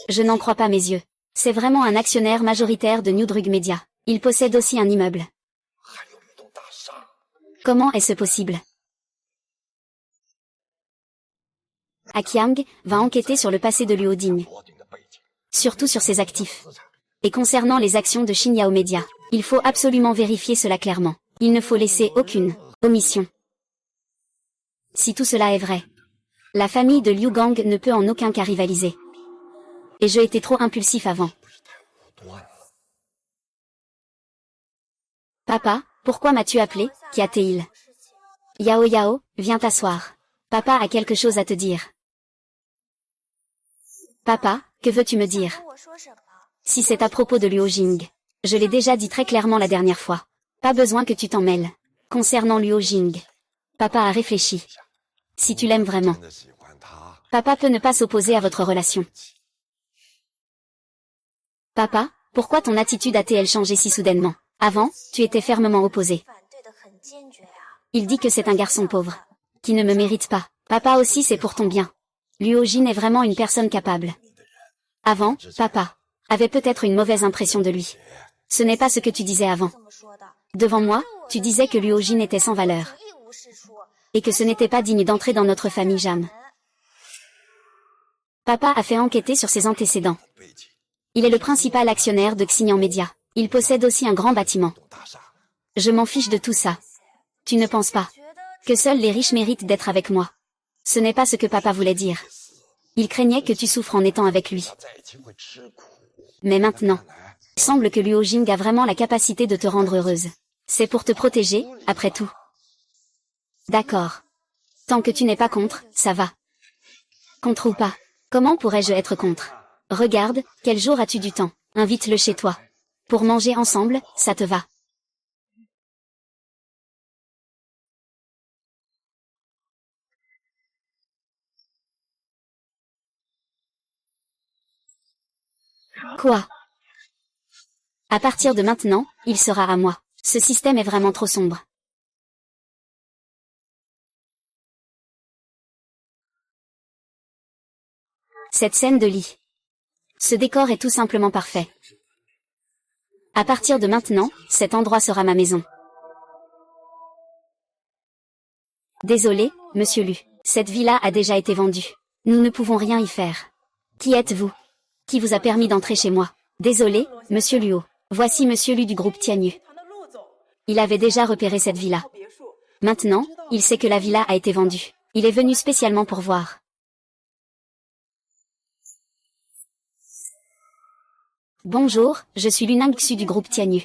Je n'en crois pas mes yeux. C'est vraiment un actionnaire majoritaire de New Drug Media. Il possède aussi un immeuble. Comment est-ce possible? Akiang va enquêter sur le passé de Luo Ding. Surtout sur ses actifs. Et concernant les actions de Xinjiao Media, il faut absolument vérifier cela clairement. Il ne faut laisser aucune omission. Si tout cela est vrai, la famille de Liu Gang ne peut en aucun cas rivaliser. Et j'ai été trop impulsif avant. Papa, pourquoi m'as-tu appelé? Qu'y a-t-il? Yao Yao, viens t'asseoir. Papa a quelque chose à te dire. Papa, que veux-tu me dire? Si c'est à propos de Luo Jing, je l'ai déjà dit très clairement la dernière fois. Pas besoin que tu t'en mêles. Concernant Luo Jing, papa a réfléchi. Si tu l'aimes vraiment, papa peut ne pas s'opposer à votre relation. Papa, pourquoi ton attitude a-t-elle changé si soudainement? Avant, tu étais fermement opposé. Il dit que c'est un garçon pauvre, qui ne me mérite pas. Papa aussi c'est pour ton bien. Luo Jin est vraiment une personne capable. Avant, papa avait peut-être une mauvaise impression de lui. Ce n'est pas ce que tu disais avant. Devant moi, tu disais que Luo Jin était sans valeur. Et que ce n'était pas digne d'entrer dans notre famille Jam. Papa a fait enquêter sur ses antécédents. Il est le principal actionnaire de Xinjiang Media. Il possède aussi un grand bâtiment. Je m'en fiche de tout ça. Tu ne penses pas que seuls les riches méritent d'être avec moi? Ce n'est pas ce que papa voulait dire. Il craignait que tu souffres en étant avec lui. Mais maintenant, il semble que Luo Jing a vraiment la capacité de te rendre heureuse. C'est pour te protéger, après tout. D'accord. Tant que tu n'es pas contre, ça va. Contre ou pas? Comment pourrais-je être contre? Regarde, quel jour as-tu du temps? Invite-le chez toi. Pour manger ensemble, ça te va? Quoi? À partir de maintenant, il sera à moi. Ce système est vraiment trop sombre. Cette scène de lit. Ce décor est tout simplement parfait. À partir de maintenant, cet endroit sera ma maison. Désolé, monsieur Lu. Cette villa a déjà été vendue. Nous ne pouvons rien y faire. Qui êtes-vous? Qui vous a permis d'entrer chez moi? Désolé, monsieur Luo. Voici monsieur Lu du groupe Tianyu. Il avait déjà repéré cette villa. Maintenant, il sait que la villa a été vendue. Il est venu spécialement pour voir. Bonjour, je suis Lunang Xu du groupe Tianyu.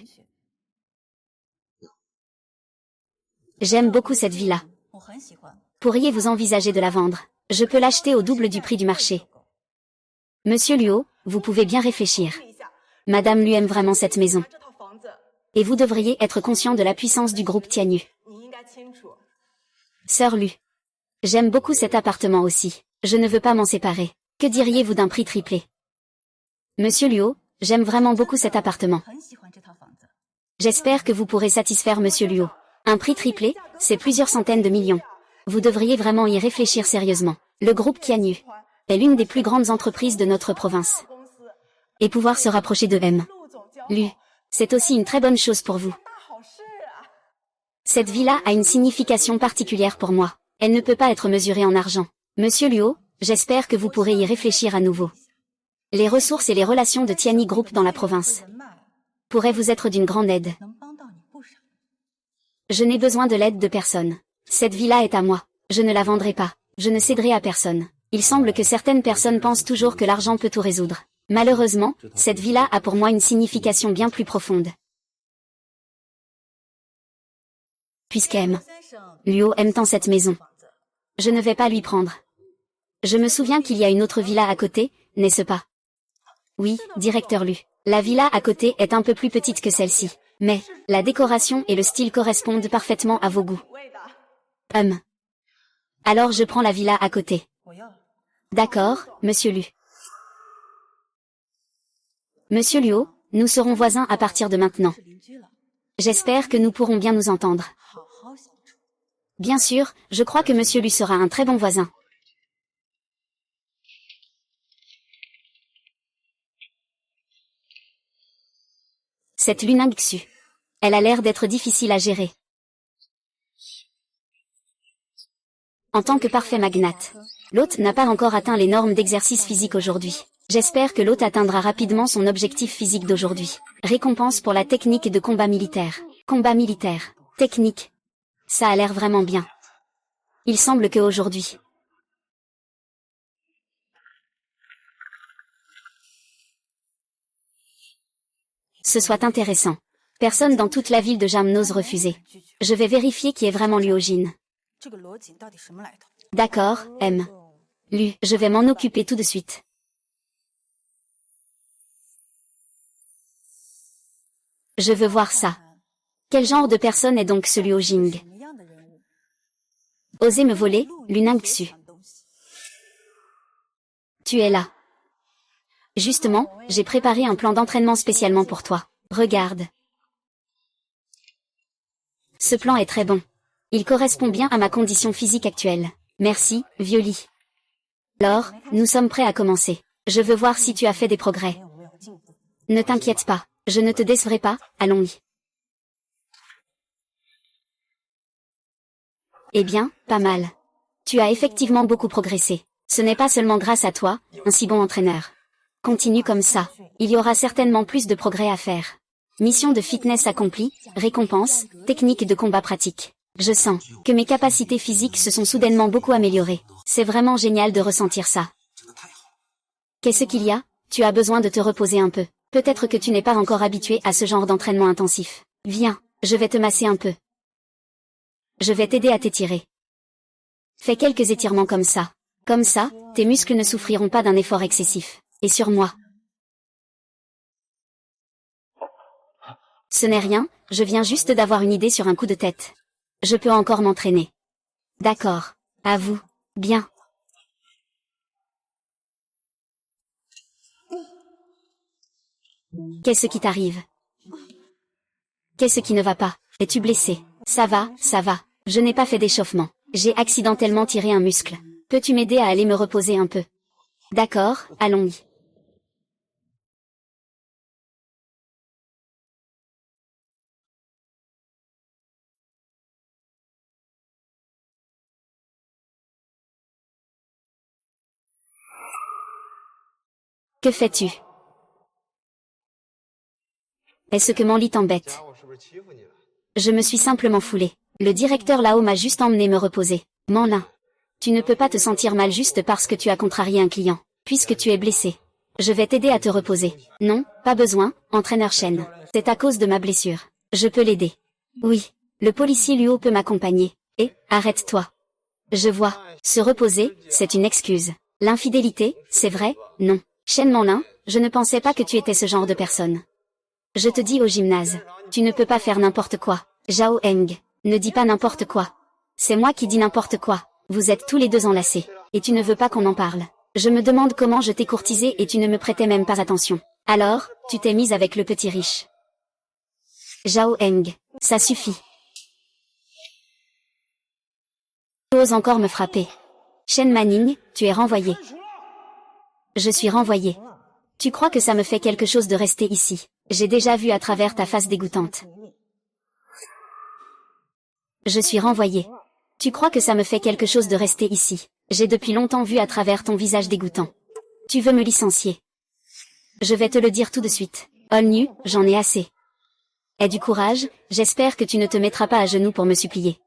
J'aime beaucoup cette villa. Pourriez-vous envisager de la vendre? Je peux l'acheter au double du prix du marché. Monsieur Luo, vous pouvez bien réfléchir. Madame Lu aime vraiment cette maison. Et vous devriez être conscient de la puissance du groupe Tianyu. Sœur Lu. J'aime beaucoup cet appartement aussi. Je ne veux pas m'en séparer. Que diriez-vous d'un prix triplé? Monsieur Luo, j'aime vraiment beaucoup cet appartement. J'espère que vous pourrez satisfaire Monsieur Luo. Un prix triplé, c'est plusieurs centaines de millions. Vous devriez vraiment y réfléchir sérieusement. Le groupe Tianyu est l'une des plus grandes entreprises de notre province. Et pouvoir se rapprocher de M. Lu, c'est aussi une très bonne chose pour vous. Cette villa a une signification particulière pour moi. Elle ne peut pas être mesurée en argent. Monsieur Luo, j'espère que vous pourrez y réfléchir à nouveau. Les ressources et les relations de Tianyi Group dans la province pourraient vous être d'une grande aide. Je n'ai besoin de l'aide de personne. Cette villa est à moi. Je ne la vendrai pas. Je ne céderai à personne. Il semble que certaines personnes pensent toujours que l'argent peut tout résoudre. Malheureusement, cette villa a pour moi une signification bien plus profonde. Puisqu'aime. Luo aime tant cette maison. Je ne vais pas lui prendre. Je me souviens qu'il y a une autre villa à côté, n'est-ce pas? Oui, directeur Lu. La villa à côté est un peu plus petite que celle-ci. Mais, la décoration et le style correspondent parfaitement à vos goûts. Alors je prends la villa à côté. D'accord, monsieur Lu. Monsieur Luo, nous serons voisins à partir de maintenant. J'espère que nous pourrons bien nous entendre. Bien sûr, je crois que monsieur Lu sera un très bon voisin. Cette Lunang Xu. Elle a l'air d'être difficile à gérer. En tant que parfait magnate, l'hôte n'a pas encore atteint les normes d'exercice physique aujourd'hui. J'espère que l'hôte atteindra rapidement son objectif physique d'aujourd'hui. Récompense pour la technique de combat militaire. Combat militaire. Technique. Ça a l'air vraiment bien. Il semble que aujourd'hui, ce soit intéressant. Personne dans toute la ville de Jam n'ose refuser. Je vais vérifier qui est vraiment Luo Jin. D'accord, M. Lu, je vais m'en occuper tout de suite. Je veux voir ça. Quel genre de personne est donc ce Luo Jing? Osez me voler, Lunang Xu. Tu es là. Justement, j'ai préparé un plan d'entraînement spécialement pour toi. Regarde. Ce plan est très bon. Il correspond bien à ma condition physique actuelle. Merci, Violi. Alors, nous sommes prêts à commencer. Je veux voir si tu as fait des progrès. Ne t'inquiète pas, je ne te décevrai pas, allons-y. Eh bien, pas mal. Tu as effectivement beaucoup progressé. Ce n'est pas seulement grâce à toi, un si bon entraîneur. Continue comme ça, il y aura certainement plus de progrès à faire. Mission de fitness accomplie, récompense, technique de combat pratique. Je sens que mes capacités physiques se sont soudainement beaucoup améliorées. C'est vraiment génial de ressentir ça. Qu'est-ce qu'il y a? Tu as besoin de te reposer un peu. Peut-être que tu n'es pas encore habitué à ce genre d'entraînement intensif. Viens, je vais te masser un peu. Je vais t'aider à t'étirer. Fais quelques étirements comme ça. Comme ça, tes muscles ne souffriront pas d'un effort excessif. Et sur moi. Ce n'est rien, je viens juste d'avoir une idée sur un coup de tête. Je peux encore m'entraîner. D'accord. À vous. Bien. Qu'est-ce qui t'arrive? Qu'est-ce qui ne va pas? Es-tu blessé? Ça va, ça va. Je n'ai pas fait d'échauffement. J'ai accidentellement tiré un muscle. Peux-tu m'aider à aller me reposer un peu? D'accord, allons-y. Que fais-tu? Est-ce que mon lit t'embête? Je me suis simplement foulé. Le directeur là-haut m'a juste emmené me reposer. Manlin. Tu ne peux pas te sentir mal juste parce que tu as contrarié un client, puisque tu es blessé. Je vais t'aider à te reposer. Non, pas besoin, entraîneur Shen. C'est à cause de ma blessure. Je peux l'aider. Oui. Le policier Luo peut m'accompagner. Et, arrête-toi. Je vois. Se reposer, c'est une excuse. L'infidélité, c'est vrai? Non. Shen Manlin, je ne pensais pas que tu étais ce genre de personne. Je te dis au gymnase. Tu ne peux pas faire n'importe quoi. Zhao Heng. Ne dis pas n'importe quoi. C'est moi qui dis n'importe quoi. Vous êtes tous les deux enlacés. Et tu ne veux pas qu'on en parle. Je me demande comment je t'ai courtisé et tu ne me prêtais même pas attention. Alors, tu t'es mise avec le petit riche. Zhao Heng. Ça suffit. Tu oses encore me frapper. Shen Manning, tu es renvoyé. Je suis renvoyé. Tu crois que ça me fait quelque chose de rester ici? J'ai déjà vu à travers ta face dégoûtante. Je suis renvoyé. Tu crois que ça me fait quelque chose de rester ici? J'ai depuis longtemps vu à travers ton visage dégoûtant. Tu veux me licencier? Je vais te le dire tout de suite. All nu, j'en ai assez. Aie du courage, j'espère que tu ne te mettras pas à genoux pour me supplier.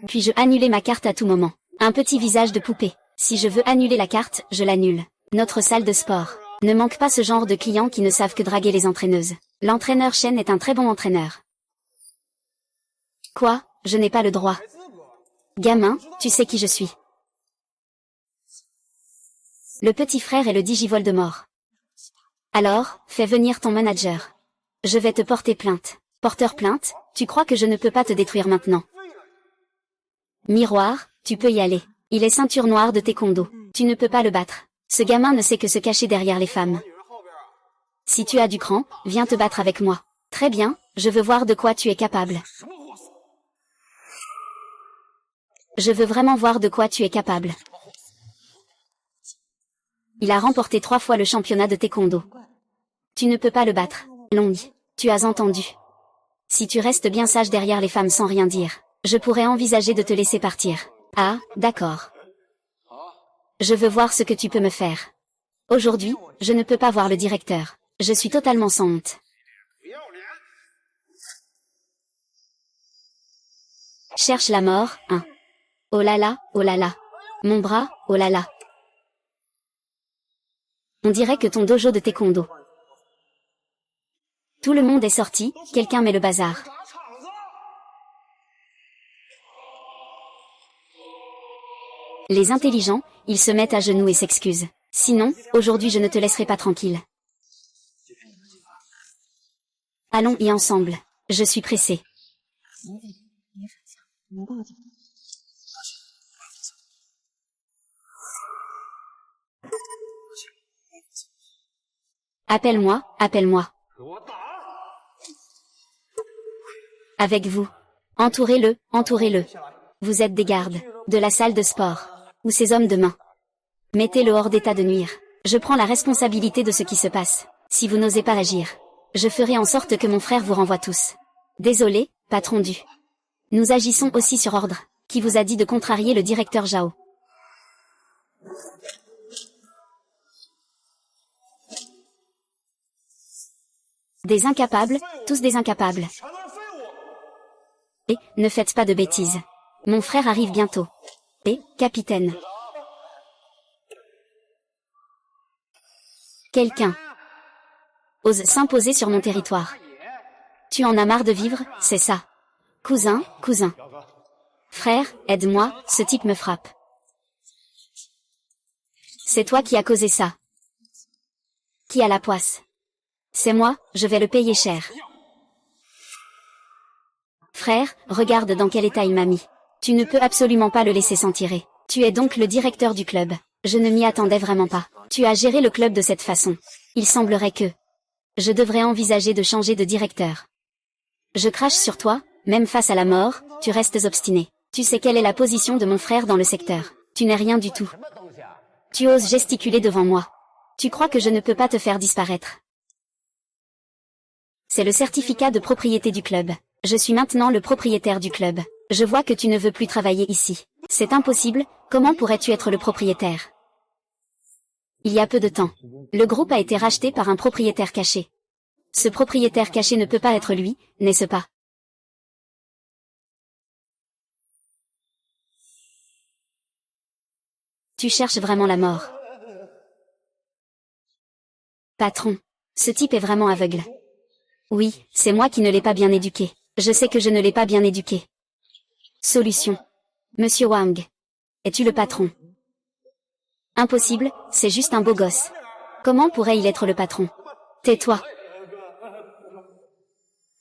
Puis-je annuler ma carte à tout moment? Un petit visage de poupée. Si je veux annuler la carte, je l'annule. Notre salle de sport. Ne manque pas ce genre de clients qui ne savent que draguer les entraîneuses. L'entraîneur Shen est un très bon entraîneur. Quoi? Je n'ai pas le droit. Gamin, tu sais qui je suis. Le petit frère est le Digivoldemort. Alors, fais venir ton manager. Je vais te porter plainte. Porteur plainte, tu crois que je ne peux pas te détruire maintenant? Miroir, tu peux y aller. Il est ceinture noire de taekwondo. Tu ne peux pas le battre. Ce gamin ne sait que se cacher derrière les femmes. Si tu as du cran, viens te battre avec moi. Très bien, je veux voir de quoi tu es capable. Je veux vraiment voir de quoi tu es capable. Il a remporté 3 fois le championnat de taekwondo. Tu ne peux pas le battre. Long, tu as entendu. Si tu restes bien sage derrière les femmes sans rien dire, je pourrais envisager de te laisser partir. Ah, d'accord. Je veux voir ce que tu peux me faire. Aujourd'hui, je ne peux pas voir le directeur. Je suis totalement sans honte. Cherche la mort, hein. Oh là là, oh là là. Mon bras, oh là là. On dirait que ton dojo de taekwondo. Tout le monde est sorti, quelqu'un met le bazar. Les intelligents, ils se mettent à genoux et s'excusent. Sinon, aujourd'hui je ne te laisserai pas tranquille. Allons y ensemble. Je suis pressé. Appelle-moi, appelle-moi. Avec vous. Entourez-le, entourez-le. Vous êtes des gardes, de la salle de sport, ou ces hommes de main. Mettez-le hors d'état de nuire. Je prends la responsabilité de ce qui se passe. Si vous n'osez pas agir, je ferai en sorte que mon frère vous renvoie tous. Désolé, patron du. Nous agissons aussi sur ordre. Qui vous a dit de contrarier le directeur Zhao? Des incapables, tous des incapables. Et, ne faites pas de bêtises. Mon frère arrive bientôt. Et, capitaine. Quelqu'un ose s'imposer sur mon territoire. Tu en as marre de vivre, c'est ça. Cousin, cousin. Frère, aide-moi, ce type me frappe. C'est toi qui as causé ça. Qui a la poisse? C'est moi, je vais le payer cher. Frère, regarde dans quel état il m'a mis. Tu ne peux absolument pas le laisser s'en tirer. Tu es donc le directeur du club. Je ne m'y attendais vraiment pas. Tu as géré le club de cette façon. Il semblerait que je devrais envisager de changer de directeur. Je crache sur toi, même face à la mort, tu restes obstiné. Tu sais quelle est la position de mon frère dans le secteur. Tu n'es rien du tout. Tu oses gesticuler devant moi. Tu crois que je ne peux pas te faire disparaître. C'est le certificat de propriété du club. Je suis maintenant le propriétaire du club. Je vois que tu ne veux plus travailler ici. C'est impossible, comment pourrais-tu être le propriétaire? Il y a peu de temps, le groupe a été racheté par un propriétaire caché. Ce propriétaire caché ne peut pas être lui, n'est-ce pas? Tu cherches vraiment la mort. Patron, ce type est vraiment aveugle. Oui, c'est moi qui ne l'ai pas bien éduqué. Je sais que je ne l'ai pas bien éduqué. Solution. Monsieur Wang. Es-tu le patron? Impossible, c'est juste un beau gosse. Comment pourrait-il être le patron? Tais-toi.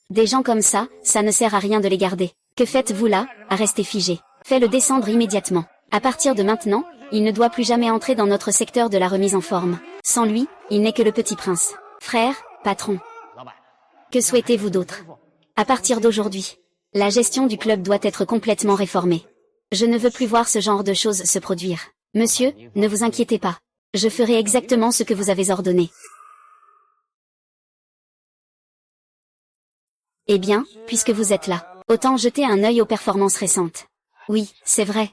Des gens comme ça ne sert à rien de les garder. Que faites-vous là, à rester figé? Fais-le descendre immédiatement. À partir de maintenant, il ne doit plus jamais entrer dans notre secteur de la remise en forme. Sans lui, il n'est que le petit prince. Frère, patron. Que souhaitez-vous d'autre? À partir d'aujourd'hui, la gestion du club doit être complètement réformée. Je ne veux plus voir ce genre de choses se produire. Monsieur, ne vous inquiétez pas. Je ferai exactement ce que vous avez ordonné. Eh bien, puisque vous êtes là, autant jeter un œil aux performances récentes. Oui, c'est vrai.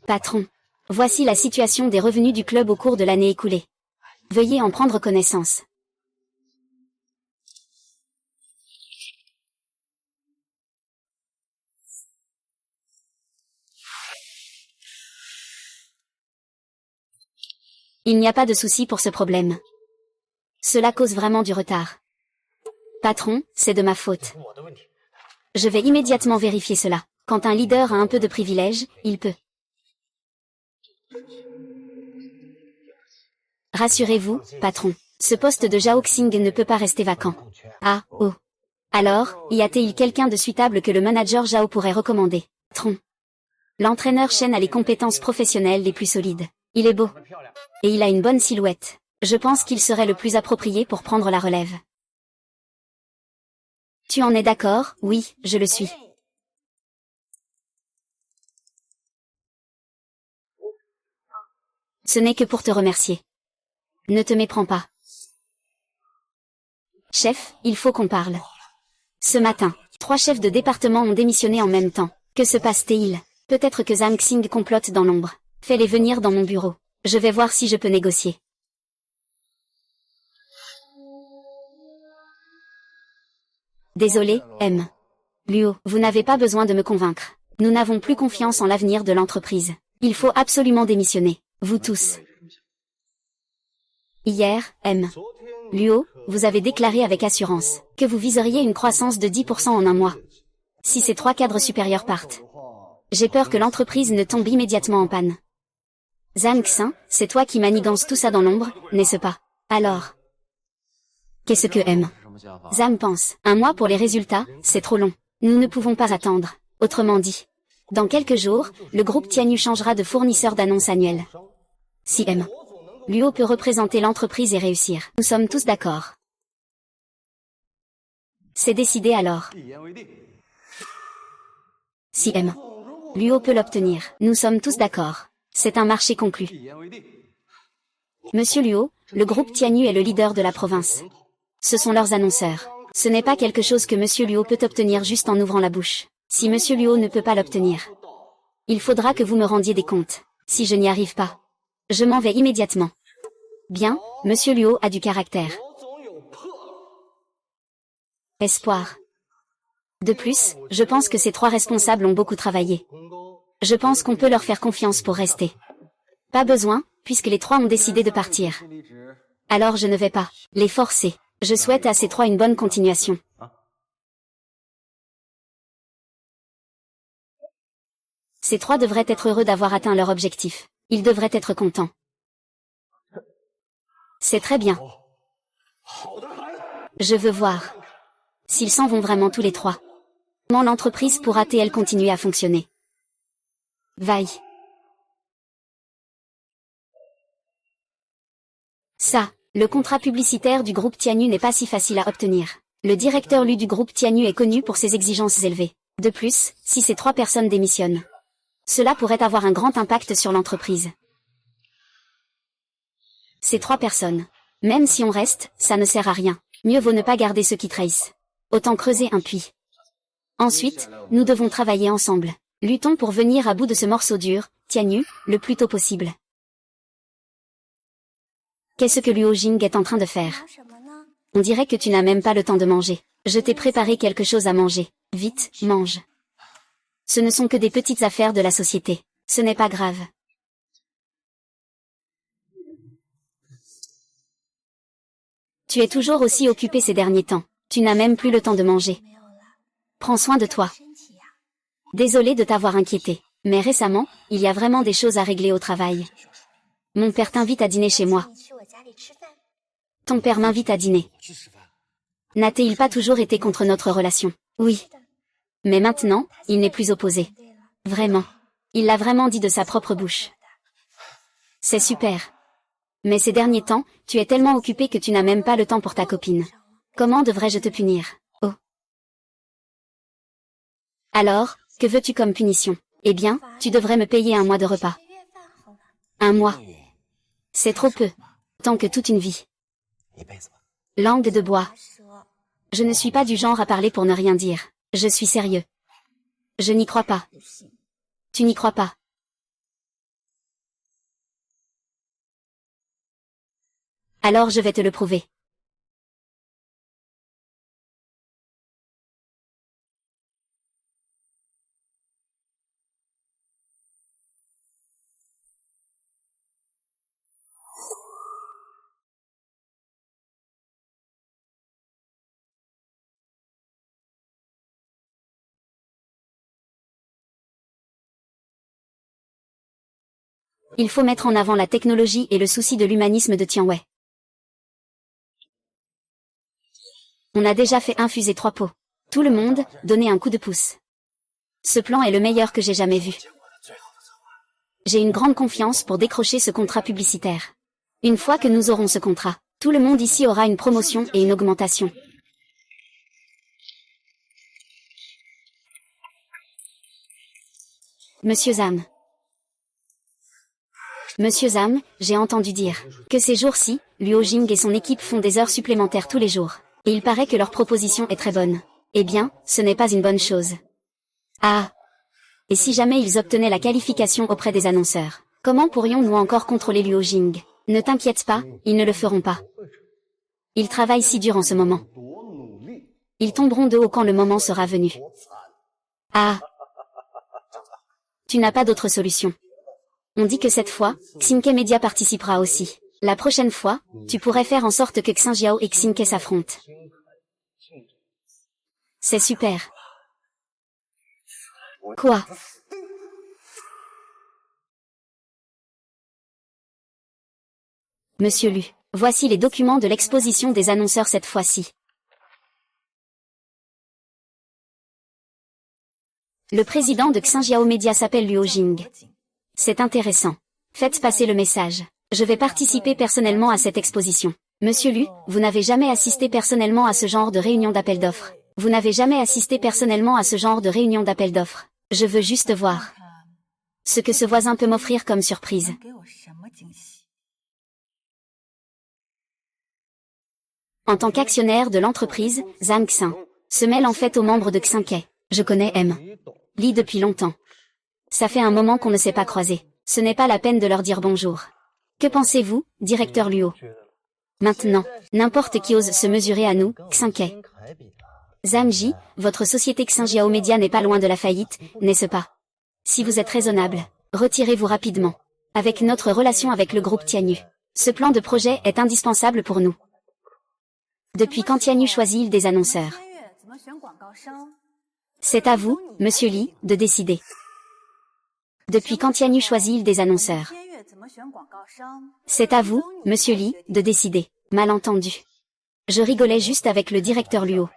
Patron. Voici la situation des revenus du club au cours de l'année écoulée. Veuillez en prendre connaissance. Il n'y a pas de souci pour ce problème. Cela cause vraiment du retard. Patron, c'est de ma faute. Je vais immédiatement vérifier cela. Quand un leader a un peu de privilèges, il peut. Rassurez-vous, patron. Ce poste de Zhao Xing ne peut pas rester vacant. Ah, oh. Alors, y a-t-il quelqu'un de suitable que le manager Zhao pourrait recommander? Patron. L'entraîneur Shen a les compétences professionnelles les plus solides. Il est beau. Et il a une bonne silhouette. Je pense qu'il serait le plus approprié pour prendre la relève. Tu en es d'accord? Oui, je le suis. Ce n'est que pour te remercier. Ne te méprends pas. Chef, il faut qu'on parle. Ce matin, 3 chefs de département ont démissionné en même temps. Que se passe-t-il? Peut-être que Zhang Xing complote dans l'ombre. Fais-les venir dans mon bureau. Je vais voir si je peux négocier. Désolé, M. Luo, vous n'avez pas besoin de me convaincre. Nous n'avons plus confiance en l'avenir de l'entreprise. Il faut absolument démissionner. Vous tous. Hier, M. Luo, vous avez déclaré avec assurance que vous viseriez une croissance de 10% en un mois. Si ces 3 cadres supérieurs partent, j'ai peur que l'entreprise ne tombe immédiatement en panne. Zhang Xin, c'est toi qui manigances tout ça dans l'ombre, n'est-ce pas? Alors, qu'est-ce que M. Zhang pense? 1 mois pour les résultats, c'est trop long. Nous ne pouvons pas attendre. Autrement dit, dans quelques jours, le groupe Tianyu changera de fournisseur d'annonces annuelles. Si M. Luo peut représenter l'entreprise et réussir. Nous sommes tous d'accord. C'est décidé alors. Si M. Luo peut l'obtenir. Nous sommes tous d'accord. C'est un marché conclu. Monsieur Luo, le groupe Tianyu est le leader de la province. Ce sont leurs annonceurs. Ce n'est pas quelque chose que Monsieur Luo peut obtenir juste en ouvrant la bouche. Si Monsieur Luo ne peut pas l'obtenir, il faudra que vous me rendiez des comptes. Si je n'y arrive pas, je m'en vais immédiatement. Bien, Monsieur Luo a du caractère. Espoir. De plus, je pense que ces trois responsables ont beaucoup travaillé. Je pense qu'on peut leur faire confiance pour rester. Pas besoin, puisque les trois ont décidé de partir. Alors je ne vais pas les forcer. Je souhaite à ces trois une bonne continuation. Ces trois devraient être heureux d'avoir atteint leur objectif. Ils devraient être contents. C'est très bien. Je veux voir s'ils s'en vont vraiment tous les trois. Comment l'entreprise pourra-t-elle continuer à fonctionner? Vaille. Ça, le contrat publicitaire du groupe Tianyu n'est pas si facile à obtenir. Le directeur Lu du groupe Tianyu est connu pour ses exigences élevées. De plus, si ces trois personnes démissionnent, cela pourrait avoir un grand impact sur l'entreprise. Ces trois personnes. Même si on reste, ça ne sert à rien. Mieux vaut ne pas garder ceux qui trahissent. Autant creuser un puits. Ensuite, nous devons travailler ensemble. Luttons pour venir à bout de ce morceau dur, Tianyu, le plus tôt possible. Qu'est-ce que Luo Jing est en train de faire? On dirait que tu n'as même pas le temps de manger. Je t'ai préparé quelque chose à manger. Vite, mange. Ce ne sont que des petites affaires de la société. Ce n'est pas grave. Tu es toujours aussi occupé ces derniers temps. Tu n'as même plus le temps de manger. Prends soin de toi. Désolé de t'avoir inquiété. Mais récemment, il y a vraiment des choses à régler au travail. Mon père t'invite à dîner chez moi. Ton père m'invite à dîner. N'a-t-il pas toujours été contre notre relation? Oui. Mais maintenant, il n'est plus opposé. Vraiment. Il l'a vraiment dit de sa propre bouche. C'est super. Mais ces derniers temps, tu es tellement occupé que tu n'as même pas le temps pour ta copine. Comment devrais-je te punir? Oh. Alors, que veux-tu comme punition? Eh bien, tu devrais me payer un mois de repas. Un mois. C'est trop peu. Tant que toute une vie. Langue de bois. Je ne suis pas du genre à parler pour ne rien dire. Je suis sérieux. Je n'y crois pas. Tu n'y crois pas. Alors je vais te le prouver. Il faut mettre en avant la technologie et le souci de l'humanisme de Tianwei. On a déjà fait infuser 3 pots. Tout le monde, donnez un coup de pouce. Ce plan est le meilleur que j'ai jamais vu. J'ai une grande confiance pour décrocher ce contrat publicitaire. Une fois que nous aurons ce contrat, tout le monde ici aura une promotion et une augmentation. Monsieur Zhang. Monsieur Zhang, j'ai entendu dire que ces jours-ci, Luo Jing et son équipe font des heures supplémentaires tous les jours. Et il paraît que leur proposition est très bonne. Eh bien, ce n'est pas une bonne chose. Ah. Et si jamais ils obtenaient la qualification auprès des annonceurs, comment pourrions-nous encore contrôler Luo Jing? Ne t'inquiète pas, ils ne le feront pas. Ils travaillent si dur en ce moment. Ils tomberont de haut quand le moment sera venu. Ah. Tu n'as pas d'autre solution. On dit que cette fois, Xinke Media participera aussi. La prochaine fois, tu pourrais faire en sorte que Xinjiao et Xinke s'affrontent. C'est super. Quoi? Monsieur Lu, voici les documents de l'exposition des annonceurs cette fois-ci. Le président de Xinjiao Media s'appelle Luo Jing. C'est intéressant. Faites passer le message. Je vais participer personnellement à cette exposition. Monsieur Lu, vous n'avez jamais assisté personnellement à ce genre de réunion d'appel d'offres. Vous n'avez jamais assisté personnellement à ce genre de réunion d'appel d'offres. Je veux juste voir ce que ce voisin peut m'offrir comme surprise. En tant qu'actionnaire de l'entreprise, Zhang Xin se mêle en fait aux membres de Xinke. Je connais M. Li depuis longtemps. Ça fait un moment qu'on ne s'est pas croisés. Ce n'est pas la peine de leur dire bonjour. Que pensez-vous, directeur Luo? Maintenant, n'importe qui ose se mesurer à nous, Xinke. Zhang, votre société Xinjiao Media n'est pas loin de la faillite, n'est-ce pas? Si vous êtes raisonnable, retirez-vous rapidement. Avec notre relation avec le groupe Tianyu, ce plan de projet est indispensable pour nous. Depuis quand Tianyu choisit-il des annonceurs? C'est à vous, monsieur Li, de décider. Depuis quand Tianyu choisit-il des annonceurs? C'est à vous, monsieur Li, de décider. Malentendu. Je rigolais juste avec le directeur Luo.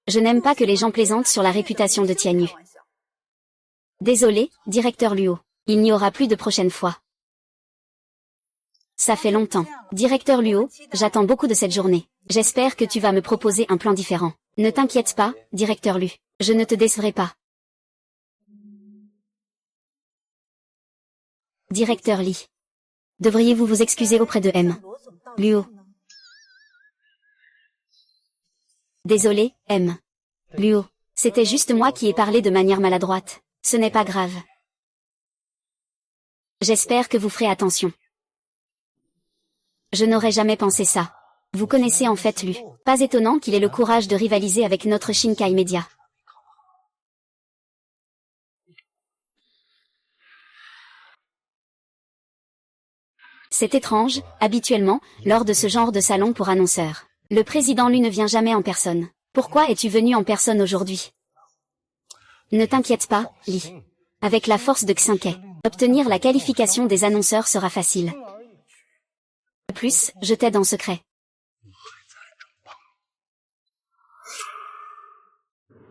Je n'aime pas que les gens plaisantent sur la réputation de Tianyu. Désolé, directeur Luo. Il n'y aura plus de prochaine fois. Ça fait longtemps. Directeur Luo, j'attends beaucoup de cette journée. J'espère que tu vas me proposer un plan différent. Ne t'inquiète pas, directeur Lu. Je ne te décevrai pas. Directeur Li. Devriez-vous vous excuser auprès de M. Luo. Désolé, M. Luo. C'était juste moi qui ai parlé de manière maladroite. Ce n'est pas grave. J'espère que vous ferez attention. Je n'aurais jamais pensé ça. Vous connaissez en fait Lu. Pas étonnant qu'il ait le courage de rivaliser avec notre Shinkai Media. C'est étrange, habituellement, lors de ce genre de salon pour annonceurs. Le président Lu ne vient jamais en personne. Pourquoi es-tu venu en personne aujourd'hui? Ne t'inquiète pas, Li. Avec la force de Xinke, obtenir la qualification des annonceurs sera facile. De plus, je t'aide en secret.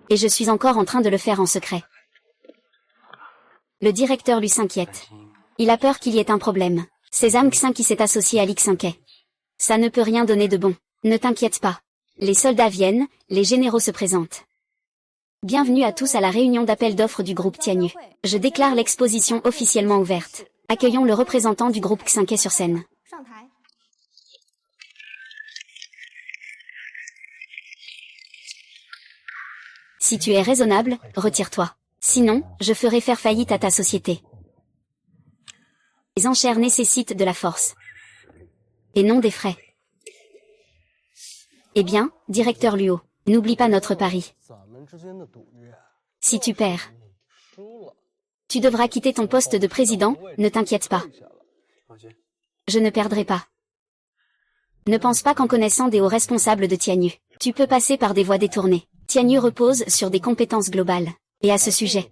Et je suis encore en train de le faire en secret. Le directeur Lu s'inquiète. Il a peur qu'il y ait un problème. C'est Zhang Xin qui s'est associé à Li Xinke. Ça ne peut rien donner de bon. Ne t'inquiète pas. Les soldats viennent, les généraux se présentent. Bienvenue à tous à la réunion d'appel d'offres du groupe Tianyu. Je déclare l'exposition officiellement ouverte. Accueillons le représentant du groupe Xinke sur scène. Si tu es raisonnable, retire-toi. Sinon, je ferai faire faillite à ta société. Les enchères nécessitent de la force. Et non des frais. Eh bien, directeur Luo, n'oublie pas notre pari. Si tu perds, tu devras quitter ton poste de président, ne t'inquiète pas. Je ne perdrai pas. Ne pense pas qu'en connaissant des hauts responsables de Tianyu, tu peux passer par des voies détournées. Tianyu repose sur des compétences globales. Et à ce sujet,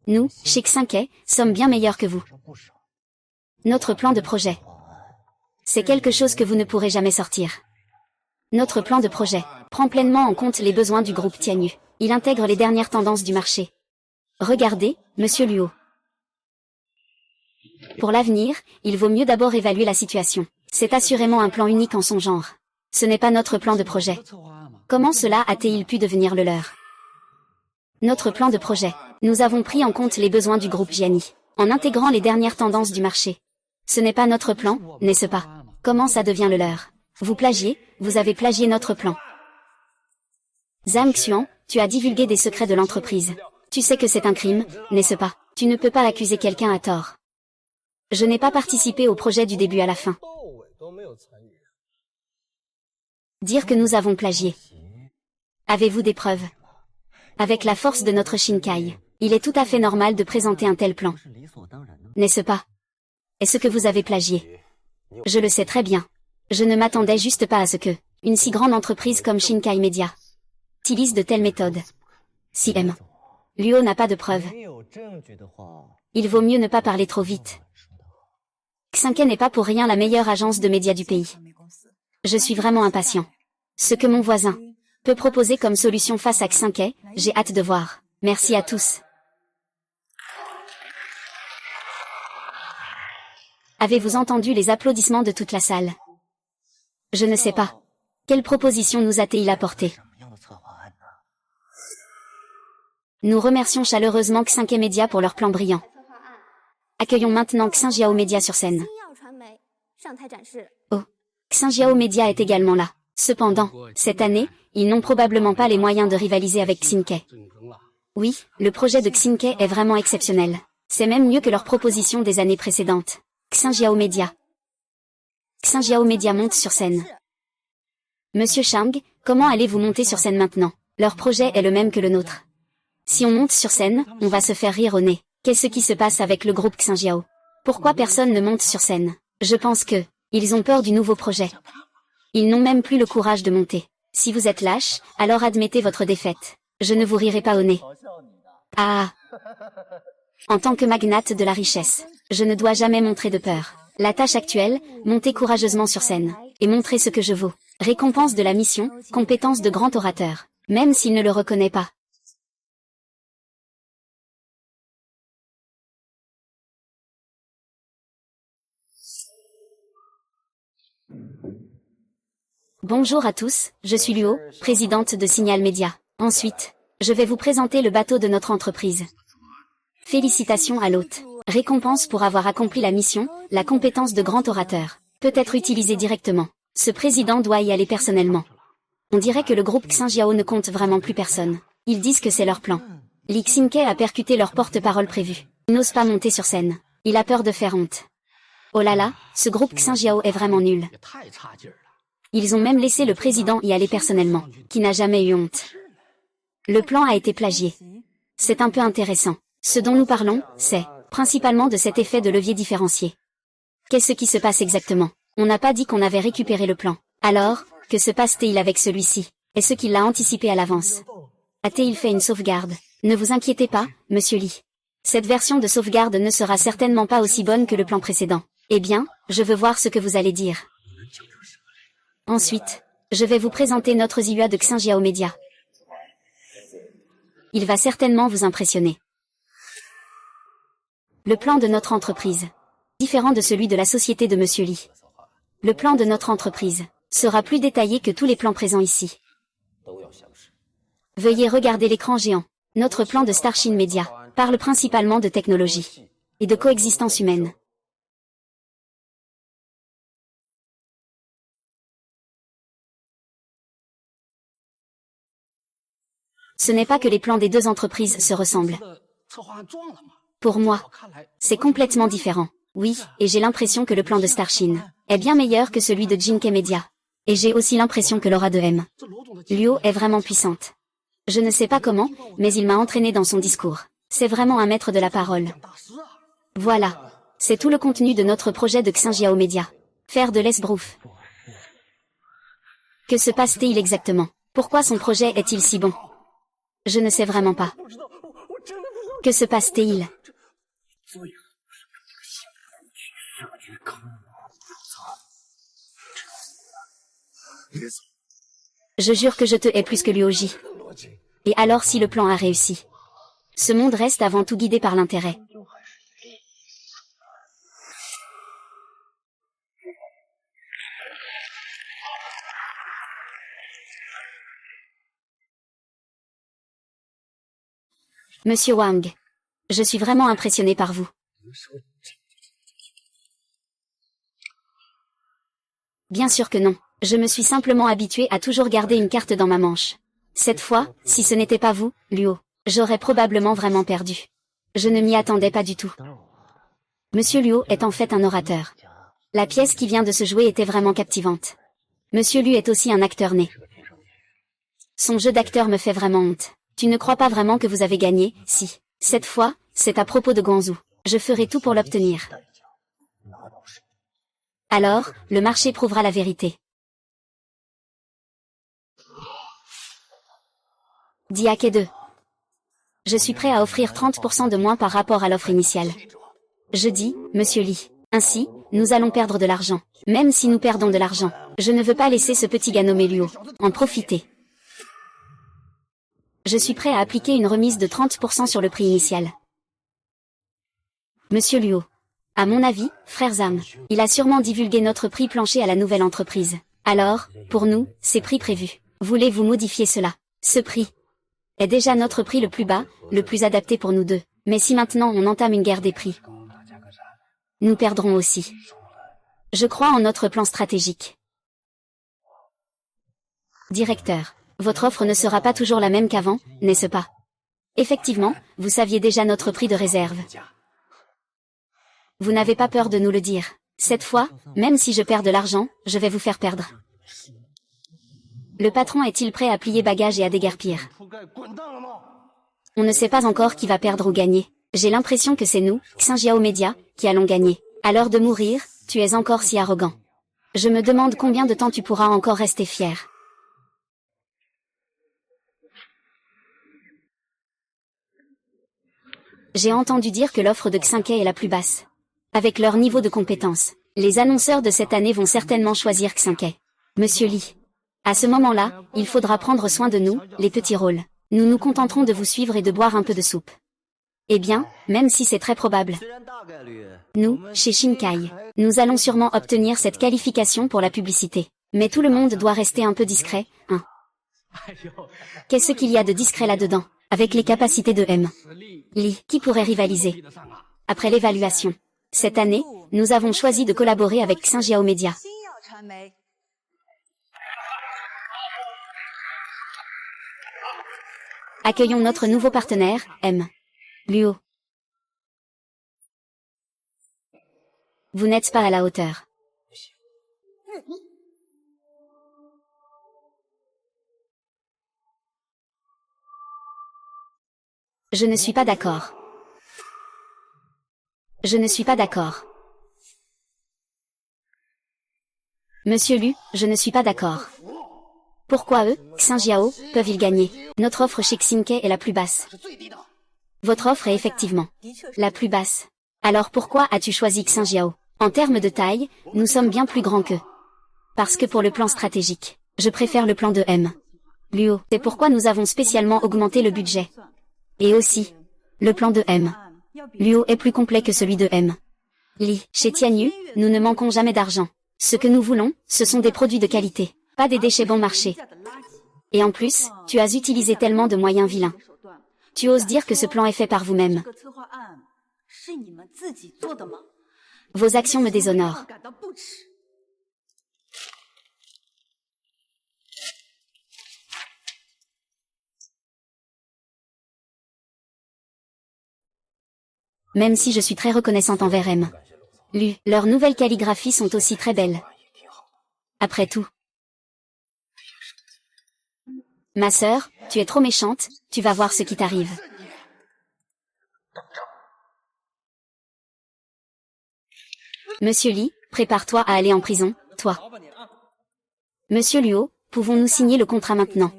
nous, chez Xinke, sommes bien meilleurs que vous. Notre plan de projet, c'est quelque chose que vous ne pourrez jamais sortir. Notre plan de projet prend pleinement en compte les besoins du groupe Tianyu. Il intègre les dernières tendances du marché. Regardez, monsieur Luo. Pour l'avenir, il vaut mieux d'abord évaluer la situation. C'est assurément un plan unique en son genre. Ce n'est pas notre plan de projet. Comment cela a-t-il pu devenir le leur? Notre plan de projet. Nous avons pris en compte les besoins du groupe Jiani, en intégrant les dernières tendances du marché. Ce n'est pas notre plan, n'est-ce pas? Comment ça devient le leur? Vous plagiez, vous avez plagié notre plan. Zhang Xuan, tu as divulgué des secrets de l'entreprise. Tu sais que c'est un crime, n'est-ce pas? Tu ne peux pas accuser quelqu'un à tort. Je n'ai pas participé au projet du début à la fin. Dire que nous avons plagié. Avez-vous des preuves? Avec la force de notre Shinkai, il est tout à fait normal de présenter un tel plan. N'est-ce pas? Est-ce que vous avez plagié? Je le sais très bien. Je ne m'attendais juste pas à ce que une si grande entreprise comme Shinkai Media utilise de telles méthodes. Si M. Luo n'a pas de preuves, il vaut mieux ne pas parler trop vite. Xinke n'est pas pour rien la meilleure agence de médias du pays. Je suis vraiment impatient. Ce que mon voisin peut proposer comme solution face à Xinke, j'ai hâte de voir. Merci à tous. Avez-vous entendu les applaudissements de toute la salle? Je ne sais pas. Quelle proposition nous a-t-il apporté? Nous remercions chaleureusement Xinke Media pour leur plan brillant. Accueillons maintenant Xinjiao Media sur scène. Oh, Xinjiao Media est également là. Cependant, cette année, ils n'ont probablement pas les moyens de rivaliser avec Xinke. Oui, le projet de Xinke est vraiment exceptionnel. C'est même mieux que leur proposition des années précédentes. Xinjiao Media. Xinjiao Media monte sur scène. Monsieur Chang, comment allez-vous monter sur scène maintenant? Leur projet est le même que le nôtre. Si on monte sur scène, on va se faire rire au nez. Qu'est-ce qui se passe avec le groupe Xinjiao? Pourquoi personne ne monte sur scène? Je pense que, ils ont peur du nouveau projet. Ils n'ont même plus le courage de monter. Si vous êtes lâche, alors admettez votre défaite. Je ne vous rirai pas au nez. Ah! En tant que magnate de la richesse, je ne dois jamais montrer de peur. La tâche actuelle, monter courageusement sur scène, et montrer ce que je vaux. Récompense de la mission, compétence de grand orateur, même s'il ne le reconnaît pas. Bonjour à tous, je suis Luo, présidente de Signal Media. Ensuite, je vais vous présenter le bateau de notre entreprise. Félicitations à l'hôte. Récompense pour avoir accompli la mission, la compétence de grand orateur. Peut être utilisée directement. Ce président doit y aller personnellement. On dirait que le groupe Xinjiao ne compte vraiment plus personne. Ils disent que c'est leur plan. Li Xinke a percuté leur porte-parole prévu. Il n'ose pas monter sur scène. Il a peur de faire honte. Oh là là, ce groupe Xinjiao est vraiment nul. Ils ont même laissé le président y aller personnellement, qui n'a jamais eu honte. Le plan a été plagié. C'est un peu intéressant. Ce dont nous parlons, c'est, principalement de cet effet de levier différencié. Qu'est-ce qui se passe exactement? On n'a pas dit qu'on avait récupéré le plan. Alors, que se passe-t-il avec celui-ci? Est-ce qu'il l'a anticipé à l'avance? A-t-il fait une sauvegarde? Ne vous inquiétez pas, monsieur Li. Cette version de sauvegarde ne sera certainement pas aussi bonne que le plan précédent. Eh bien, je veux voir ce que vous allez dire. Ensuite, je vais vous présenter notre Zihua de Xinjiao Media. Il va certainement vous impressionner. Le plan de notre entreprise. Différent de celui de la société de Monsieur Li. Le plan de notre entreprise sera plus détaillé que tous les plans présents ici. Veuillez regarder l'écran géant. Notre plan de Starshin Media parle principalement de technologie et de coexistence humaine. Ce n'est pas que les plans des deux entreprises se ressemblent. Pour moi, c'est complètement différent. Oui, et j'ai l'impression que le plan de Starshin est bien meilleur que celui de Jinke Media. Et j'ai aussi l'impression que l'aura de M. Luo est vraiment puissante. Je ne sais pas comment, mais il m'a entraîné dans son discours. C'est vraiment un maître de la parole. Voilà. C'est tout le contenu de notre projet de Xinjiao Media. Faire de l'esbrouf. Que se passe-t-il exactement? Pourquoi son projet est-il si bon? Je ne sais vraiment pas. Que se passe-t-il? Je jure que je te hais plus que Luoji. Et alors si le plan a réussi? Ce monde reste avant tout guidé par l'intérêt. Monsieur Wang, je suis vraiment impressionné par vous. Bien sûr que non. Je me suis simplement habitué à toujours garder une carte dans ma manche. Cette fois, si ce n'était pas vous, Luo, j'aurais probablement vraiment perdu. Je ne m'y attendais pas du tout. Monsieur Luo est en fait un orateur. La pièce qui vient de se jouer était vraiment captivante. Monsieur Liu est aussi un acteur né. Son jeu d'acteur me fait vraiment honte. Tu ne crois pas vraiment que vous avez gagné? Si. Cette fois, c'est à propos de Guangzhou. Je ferai tout pour l'obtenir. Alors, le marché prouvera la vérité. Diake 2. Je suis prêt à offrir 30% de moins par rapport à l'offre initiale. Je dis, Monsieur Li. Ainsi, nous allons perdre de l'argent. Même si nous perdons de l'argent, je ne veux pas laisser ce petit gars nommé Luo en profiter. Je suis prêt à appliquer une remise de 30% sur le prix initial. Monsieur Luo. À mon avis, frère Zam, il a sûrement divulgué notre prix plancher à la nouvelle entreprise. Alors, pour nous, c'est prix prévu. Voulez-vous modifier cela? Ce prix est déjà notre prix le plus bas, le plus adapté pour nous deux. Mais si maintenant on entame une guerre des prix, nous perdrons aussi. Je crois en notre plan stratégique. Directeur, votre offre ne sera pas toujours la même qu'avant, n'est-ce pas? Effectivement, vous saviez déjà notre prix de réserve. Vous n'avez pas peur de nous le dire. Cette fois, même si je perds de l'argent, je vais vous faire perdre. Le patron est-il prêt à plier bagages et à déguerpir? On ne sait pas encore qui va perdre ou gagner. J'ai l'impression que c'est nous, Xinjiao Media, qui allons gagner. À l'heure de mourir, tu es encore si arrogant. Je me demande combien de temps tu pourras encore rester fier. J'ai entendu dire que l'offre de Xinke est la plus basse. Avec leur niveau de compétence, les annonceurs de cette année vont certainement choisir Xinke. Monsieur Li. À ce moment-là, il faudra prendre soin de nous, les petits rôles. Nous nous contenterons de vous suivre et de boire un peu de soupe. Eh bien, même si c'est très probable. Nous, chez Shinkai, nous allons sûrement obtenir cette qualification pour la publicité. Mais tout le monde doit rester un peu discret, hein. Qu'est-ce qu'il y a de discret là-dedans? Avec les capacités de M. Li, qui pourrait rivaliser? Après l'évaluation. Cette année, nous avons choisi de collaborer avec Xinjiao Media. Accueillons notre nouveau partenaire, M. Luo. Vous n'êtes pas à la hauteur. Je ne suis pas d'accord. Je ne suis pas d'accord. Monsieur Lu, je ne suis pas d'accord. Pourquoi eux, Xinjiao, peuvent-ils gagner? Notre offre chez Xinke est la plus basse. Votre offre est effectivement la plus basse. Alors pourquoi as-tu choisi Xinjiao? En termes de taille, nous sommes bien plus grands qu'eux. Parce que pour le plan stratégique, je préfère le plan de M. Luo. C'est pourquoi nous avons spécialement augmenté le budget. Et aussi, le plan de M. Luo est plus complet que celui de M. Li. Chez Tianyu, nous ne manquons jamais d'argent. Ce que nous voulons, ce sont des produits de qualité, pas des déchets bon marché. Et en plus, tu as utilisé tellement de moyens vilains. Tu oses dire que ce plan est fait par vous-même. Vos actions me déshonorent. Même si je suis très reconnaissante envers M. Lu, leurs nouvelles calligraphies sont aussi très belles. Après tout. Ma sœur, tu es trop méchante, tu vas voir ce qui t'arrive. Monsieur Li, prépare-toi à aller en prison, toi. Monsieur Luo, pouvons-nous signer le contrat maintenant?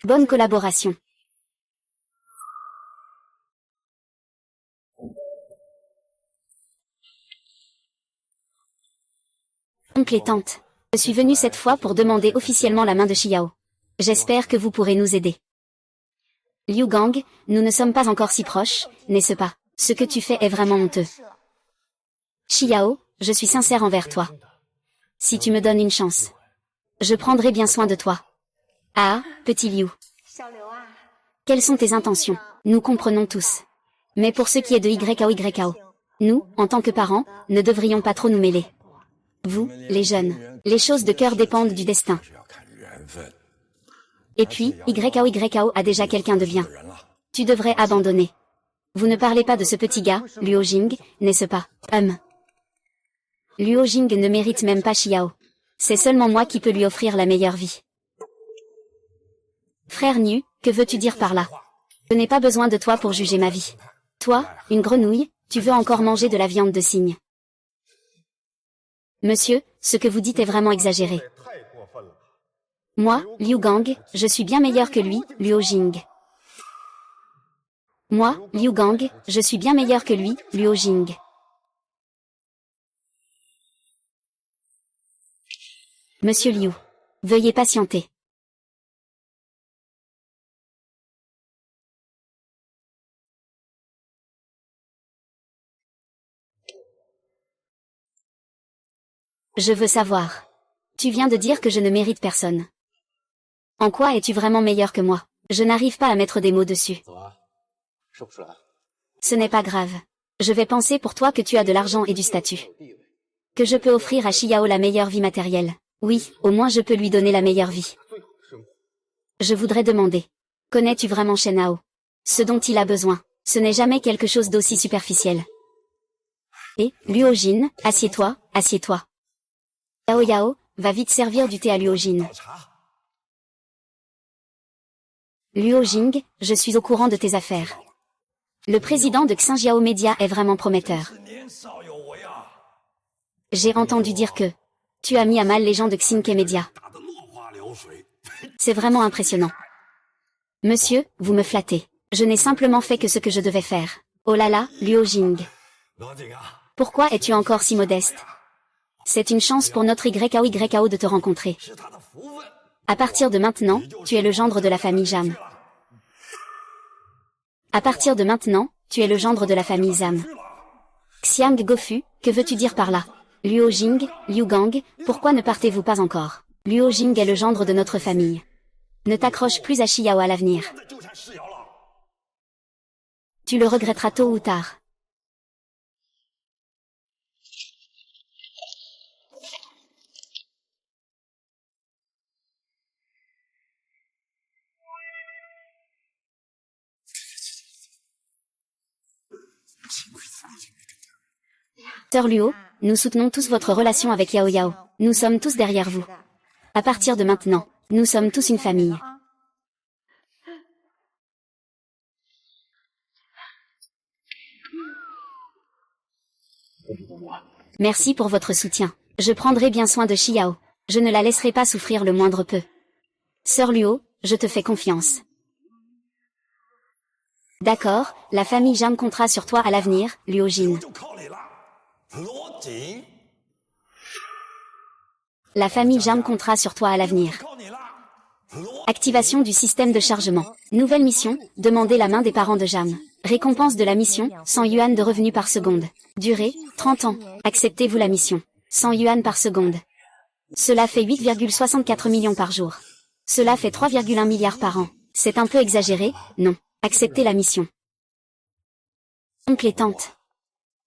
Bonne collaboration. Oncle et tante, je suis venu cette fois pour demander officiellement la main de Xiao. J'espère que vous pourrez nous aider. Liu Gang, nous ne sommes pas encore si proches, n'est-ce pas? Ce que tu fais est vraiment honteux. Xiao, je suis sincère envers toi. Si tu me donnes une chance, je prendrai bien soin de toi. Ah, petit Liu. Quelles sont tes intentions? Nous comprenons tous. Mais pour ce qui est de YKO, nous, en tant que parents, ne devrions pas trop nous mêler. Vous, les jeunes, les choses de cœur dépendent du destin. Et puis, YKO a déjà quelqu'un de bien. Tu devrais abandonner. Vous ne parlez pas de ce petit gars, Luo Jing, n'est-ce pas? Luo Jing ne mérite même pas Xiao. C'est seulement moi qui peux lui offrir la meilleure vie. Frère Nu, que veux-tu dire par là? Je n'ai pas besoin de toi pour juger ma vie. Toi, une grenouille, tu veux encore manger de la viande de cygne. Monsieur, ce que vous dites est vraiment exagéré. Moi, Liu Gang, je suis bien meilleur que lui, Luo Jing. Moi, Liu Gang, je suis bien meilleur que lui, Luo Jing. Monsieur Liu. Veuillez patienter. Je veux savoir. Tu viens de dire que je ne mérite personne. En quoi es-tu vraiment meilleur que moi? Je n'arrive pas à mettre des mots dessus. Ce n'est pas grave. Je vais penser pour toi que tu as de l'argent et du statut. Que je peux offrir à Xiao la meilleure vie matérielle. Oui, au moins je peux lui donner la meilleure vie. Je voudrais demander. Connais-tu vraiment Shen Hao? Ce dont il a besoin, ce n'est jamais quelque chose d'aussi superficiel. Et, Luo Jin, assieds-toi, assieds-toi. Yao Yao, va vite servir du thé à Luo Jin. Luo Jing, je suis au courant de tes affaires. Le président de Xinjiao Media est vraiment prometteur. J'ai entendu dire que tu as mis à mal les gens de Xinke Media. C'est vraiment impressionnant. Monsieur, vous me flattez. Je n'ai simplement fait que ce que je devais faire. Oh là là, Luo Jing. Pourquoi es-tu encore si modeste? C'est une chance pour notre YKO de te rencontrer. À partir de maintenant, tu es le gendre de la famille Jam. À partir de maintenant, tu es le gendre de la famille Zam. Xiang Gofu, que veux-tu dire par là? Luo Jing, Liu Gang, pourquoi ne partez-vous pas encore? Luo Jing est le gendre de notre famille. Ne t'accroche plus à Xiao à l'avenir. Tu le regretteras tôt ou tard. Sœur Luo, nous soutenons tous votre relation avec Yao Yao. Nous sommes tous derrière vous. À partir de maintenant, nous sommes tous une famille. Merci pour votre soutien. Je prendrai bien soin de Xiao. Je ne la laisserai pas souffrir le moindre peu. Sœur Luo, je te fais confiance. D'accord, la famille Jam comptera sur toi à l'avenir, Luo Jin. La famille Jam comptera sur toi à l'avenir. Activation du système de chargement. Nouvelle mission, demander la main des parents de Jam. Récompense de la mission, 100 yuan de revenus par seconde. Durée, 30 ans. Acceptez-vous la mission. 100 yuan par seconde. Cela fait 8,64 millions par jour. Cela fait 3,1 milliards par an. C'est un peu exagéré, non. Acceptez la mission. Oncle et tante.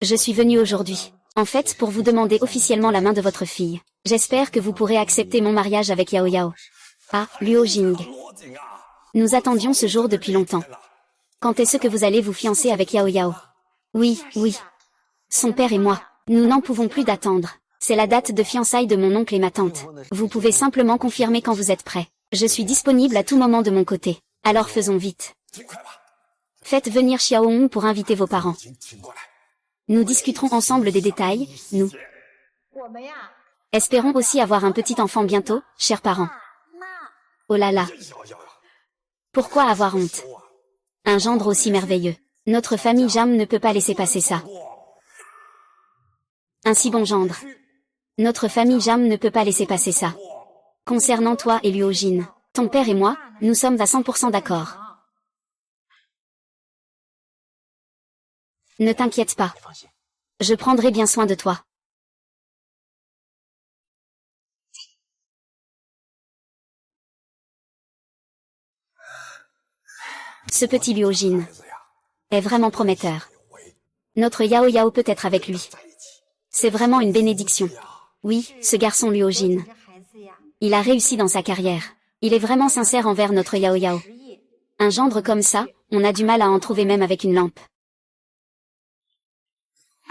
Je suis venu aujourd'hui, en fait, pour vous demander officiellement la main de votre fille. J'espère que vous pourrez accepter mon mariage avec Yao Yao. Ah, Luo Jing. Nous attendions ce jour depuis longtemps. Quand est-ce que vous allez vous fiancer avec Yao Yao? Oui, oui. Son père et moi, nous n'en pouvons plus d'attendre. C'est la date de fiançailles de mon oncle et ma tante. Vous pouvez simplement confirmer quand vous êtes prêt. Je suis disponible à tout moment de mon côté. Alors faisons vite. Faites venir Xiaohong pour inviter vos parents. Nous discuterons ensemble des détails, nous. Espérons aussi avoir un petit enfant bientôt, chers parents. Oh là là. Pourquoi avoir honte? Un gendre aussi merveilleux. Notre famille Jam ne peut pas laisser passer ça. Un si bon gendre. Notre famille Jam ne peut pas laisser passer ça. Concernant toi et Luo Jin, ton père et moi, nous sommes à 100% d'accord. Ne t'inquiète pas. Je prendrai bien soin de toi. Ce petit Luo Jin est vraiment prometteur. Notre Yao Yao peut être avec lui. C'est vraiment une bénédiction. Oui, ce garçon Luo Jin. Il a réussi dans sa carrière. Il est vraiment sincère envers notre Yao Yao. Un gendre comme ça, on a du mal à en trouver même avec une lampe.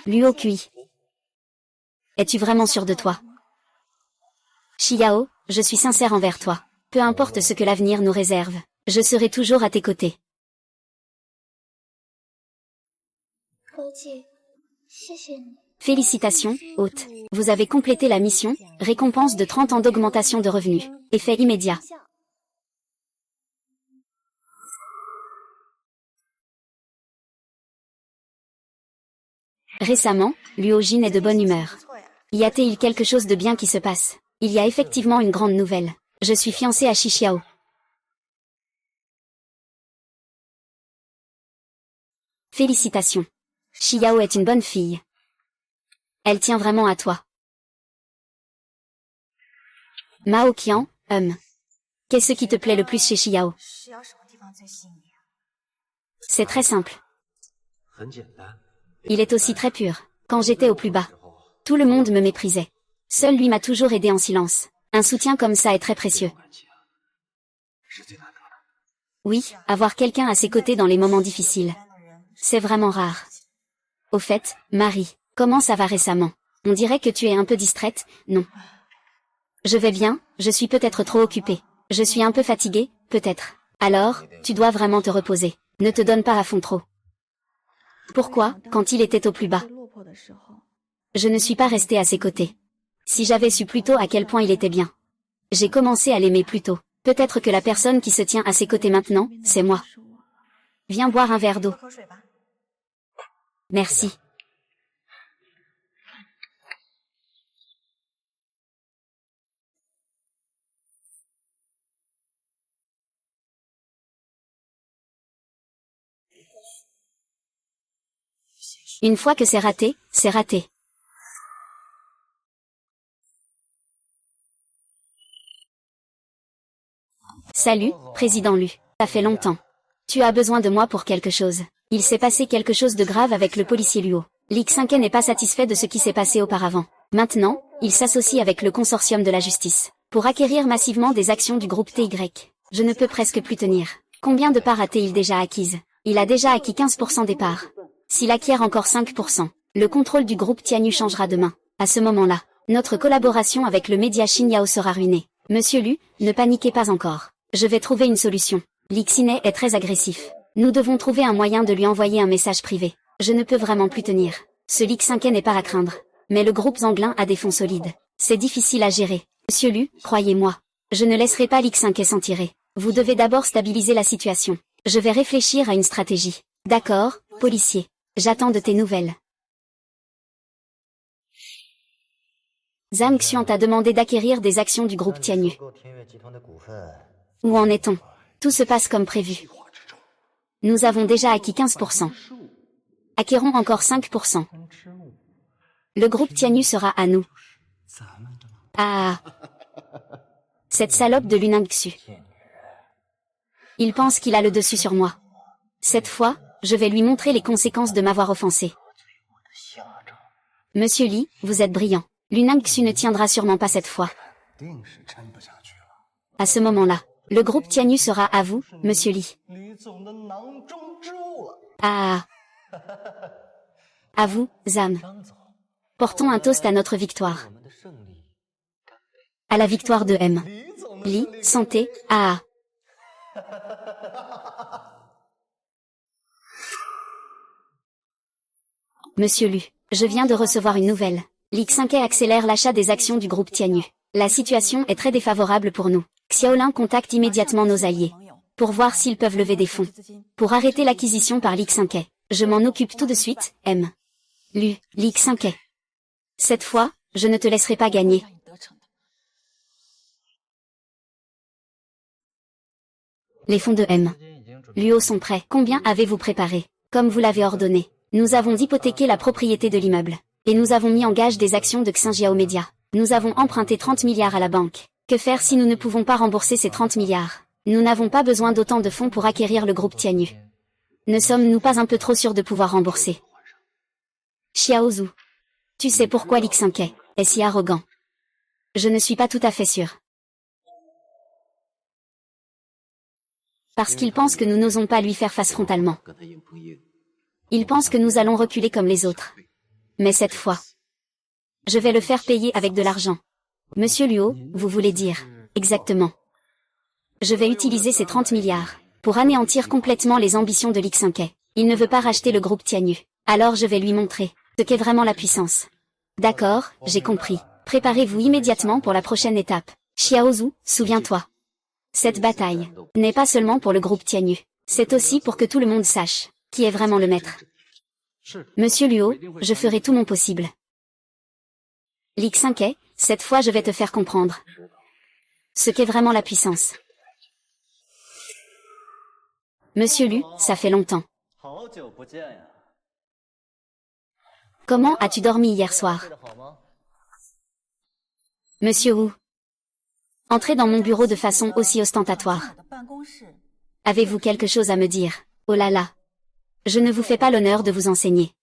Luo Kui. Es-tu vraiment sûr de toi? Xiao, je suis sincère envers toi. Peu importe ce que l'avenir nous réserve, je serai toujours à tes côtés. Félicitations, hôte. Vous avez complété la mission, récompense de 30 ans d'augmentation de revenus. Effet immédiat. Récemment, Luo Jin est de bonne humeur. Y a-t-il quelque chose de bien qui se passe? Il y a effectivement une grande nouvelle. Je suis fiancée à Shi Xiao. Félicitations. Xiao est une bonne fille. Elle tient vraiment à toi. Mao Qian, Qu'est-ce qui te plaît le plus chez Xiao? C'est très simple. Il est aussi très pur. Quand j'étais au plus bas, tout le monde me méprisait. Seul lui m'a toujours aidé en silence. Un soutien comme ça est très précieux. Oui, avoir quelqu'un à ses côtés dans les moments difficiles. C'est vraiment rare. Au fait, Marie, comment ça va récemment? On dirait que tu es un peu distraite, non? Je vais bien, je suis peut-être trop occupée. Je suis un peu fatiguée, peut-être. Alors, tu dois vraiment te reposer. Ne te donne pas à fond trop. Pourquoi, quand il était au plus bas? Je ne suis pas restée à ses côtés. Si j'avais su plus tôt à quel point il était bien. J'ai commencé à l'aimer plus tôt. Peut-être que la personne qui se tient à ses côtés maintenant, c'est moi. Viens boire un verre d'eau. Merci. Une fois que c'est raté, c'est raté. Salut, Président Lu. Ça fait longtemps. Tu as besoin de moi pour quelque chose. Il s'est passé quelque chose de grave avec le policier Luo. L'X5 n'est pas satisfait de ce qui s'est passé auparavant. Maintenant, il s'associe avec le consortium de la justice pour acquérir massivement des actions du groupe TY. Je ne peux presque plus tenir. Combien de parts a-t-il déjà acquises? Il a déjà acquis 15% des parts. S'il acquiert encore 5%, le contrôle du groupe Tianyu changera demain. À ce moment-là, notre collaboration avec le média Xinyao sera ruinée. Monsieur Lu, ne paniquez pas encore. Je vais trouver une solution. L'Xiné est très agressif. Nous devons trouver un moyen de lui envoyer un message privé. Je ne peux vraiment plus tenir. Ce X5 n'est pas à craindre. Mais le groupe Zanglin a des fonds solides. C'est difficile à gérer. Monsieur Lu, croyez-moi. Je ne laisserai pas l'X5 s'en tirer. Vous devez d'abord stabiliser la situation. Je vais réfléchir à une stratégie. D'accord, policier. J'attends de tes nouvelles. Zhang Xian t'a demandé d'acquérir des actions du groupe Tianyu. Où en est-on? Tout se passe comme prévu. Nous avons déjà acquis 15%. Acquérons encore 5%. Le groupe Tianyu sera à nous. Ah. Cette salope de Luningxu. Il pense qu'il a le dessus sur moi. Cette fois, je vais lui montrer les conséquences de m'avoir offensé. Monsieur Li, vous êtes brillant. Luningxu ne tiendra sûrement pas cette fois. À ce moment-là, le groupe Tianyu sera à vous, Monsieur Li. Ah. À vous, Zam. Portons un toast à notre victoire. À la victoire de M. Li, santé, ah. Monsieur Lu, je viens de recevoir une nouvelle. L'X5 accélère l'achat des actions du groupe Tianyu. La situation est très défavorable pour nous. Xiaolin contacte immédiatement nos alliés pour voir s'ils peuvent lever des fonds pour arrêter l'acquisition par l'X5. Je m'en occupe tout de suite, M. Lu, l'X5. Cette fois, je ne te laisserai pas gagner. Les fonds de M. Luo sont prêts. Combien avez-vous préparé? Comme vous l'avez ordonné, nous avons hypothéqué la propriété de l'immeuble. Et nous avons mis en gage des actions de Xinjiao Media. Nous avons emprunté 30 milliards à la banque. Que faire si nous ne pouvons pas rembourser ces 30 milliards? Nous n'avons pas besoin d'autant de fonds pour acquérir le groupe Tianyu. Ne sommes-nous pas un peu trop sûrs de pouvoir rembourser? Xiaozu. Tu sais pourquoi l'X5 est si arrogant? Je ne suis pas tout à fait sûr. Parce qu'il pense que nous n'osons pas lui faire face frontalement. Il pense que nous allons reculer comme les autres. Mais cette fois, je vais le faire payer avec de l'argent. Monsieur Luo, vous voulez dire, exactement. Je vais utiliser ces 30 milliards pour anéantir complètement les ambitions de l'X5. Il ne veut pas racheter le groupe Tianyu. Alors je vais lui montrer ce qu'est vraiment la puissance. D'accord, j'ai compris. Préparez-vous immédiatement pour la prochaine étape. Xiaozu, souviens-toi. Cette bataille n'est pas seulement pour le groupe Tianyu. C'est aussi pour que tout le monde sache qui est vraiment le maître. Monsieur Luo, je ferai tout mon possible. L'X5, cette fois je vais te faire comprendre ce qu'est vraiment la puissance. Monsieur Lu, ça fait longtemps. Comment as-tu dormi hier soir? Monsieur Wu. Entrez dans mon bureau de façon aussi ostentatoire. Avez-vous quelque chose à me dire? Oh là là. Je ne vous fais pas l'honneur de vous enseigner.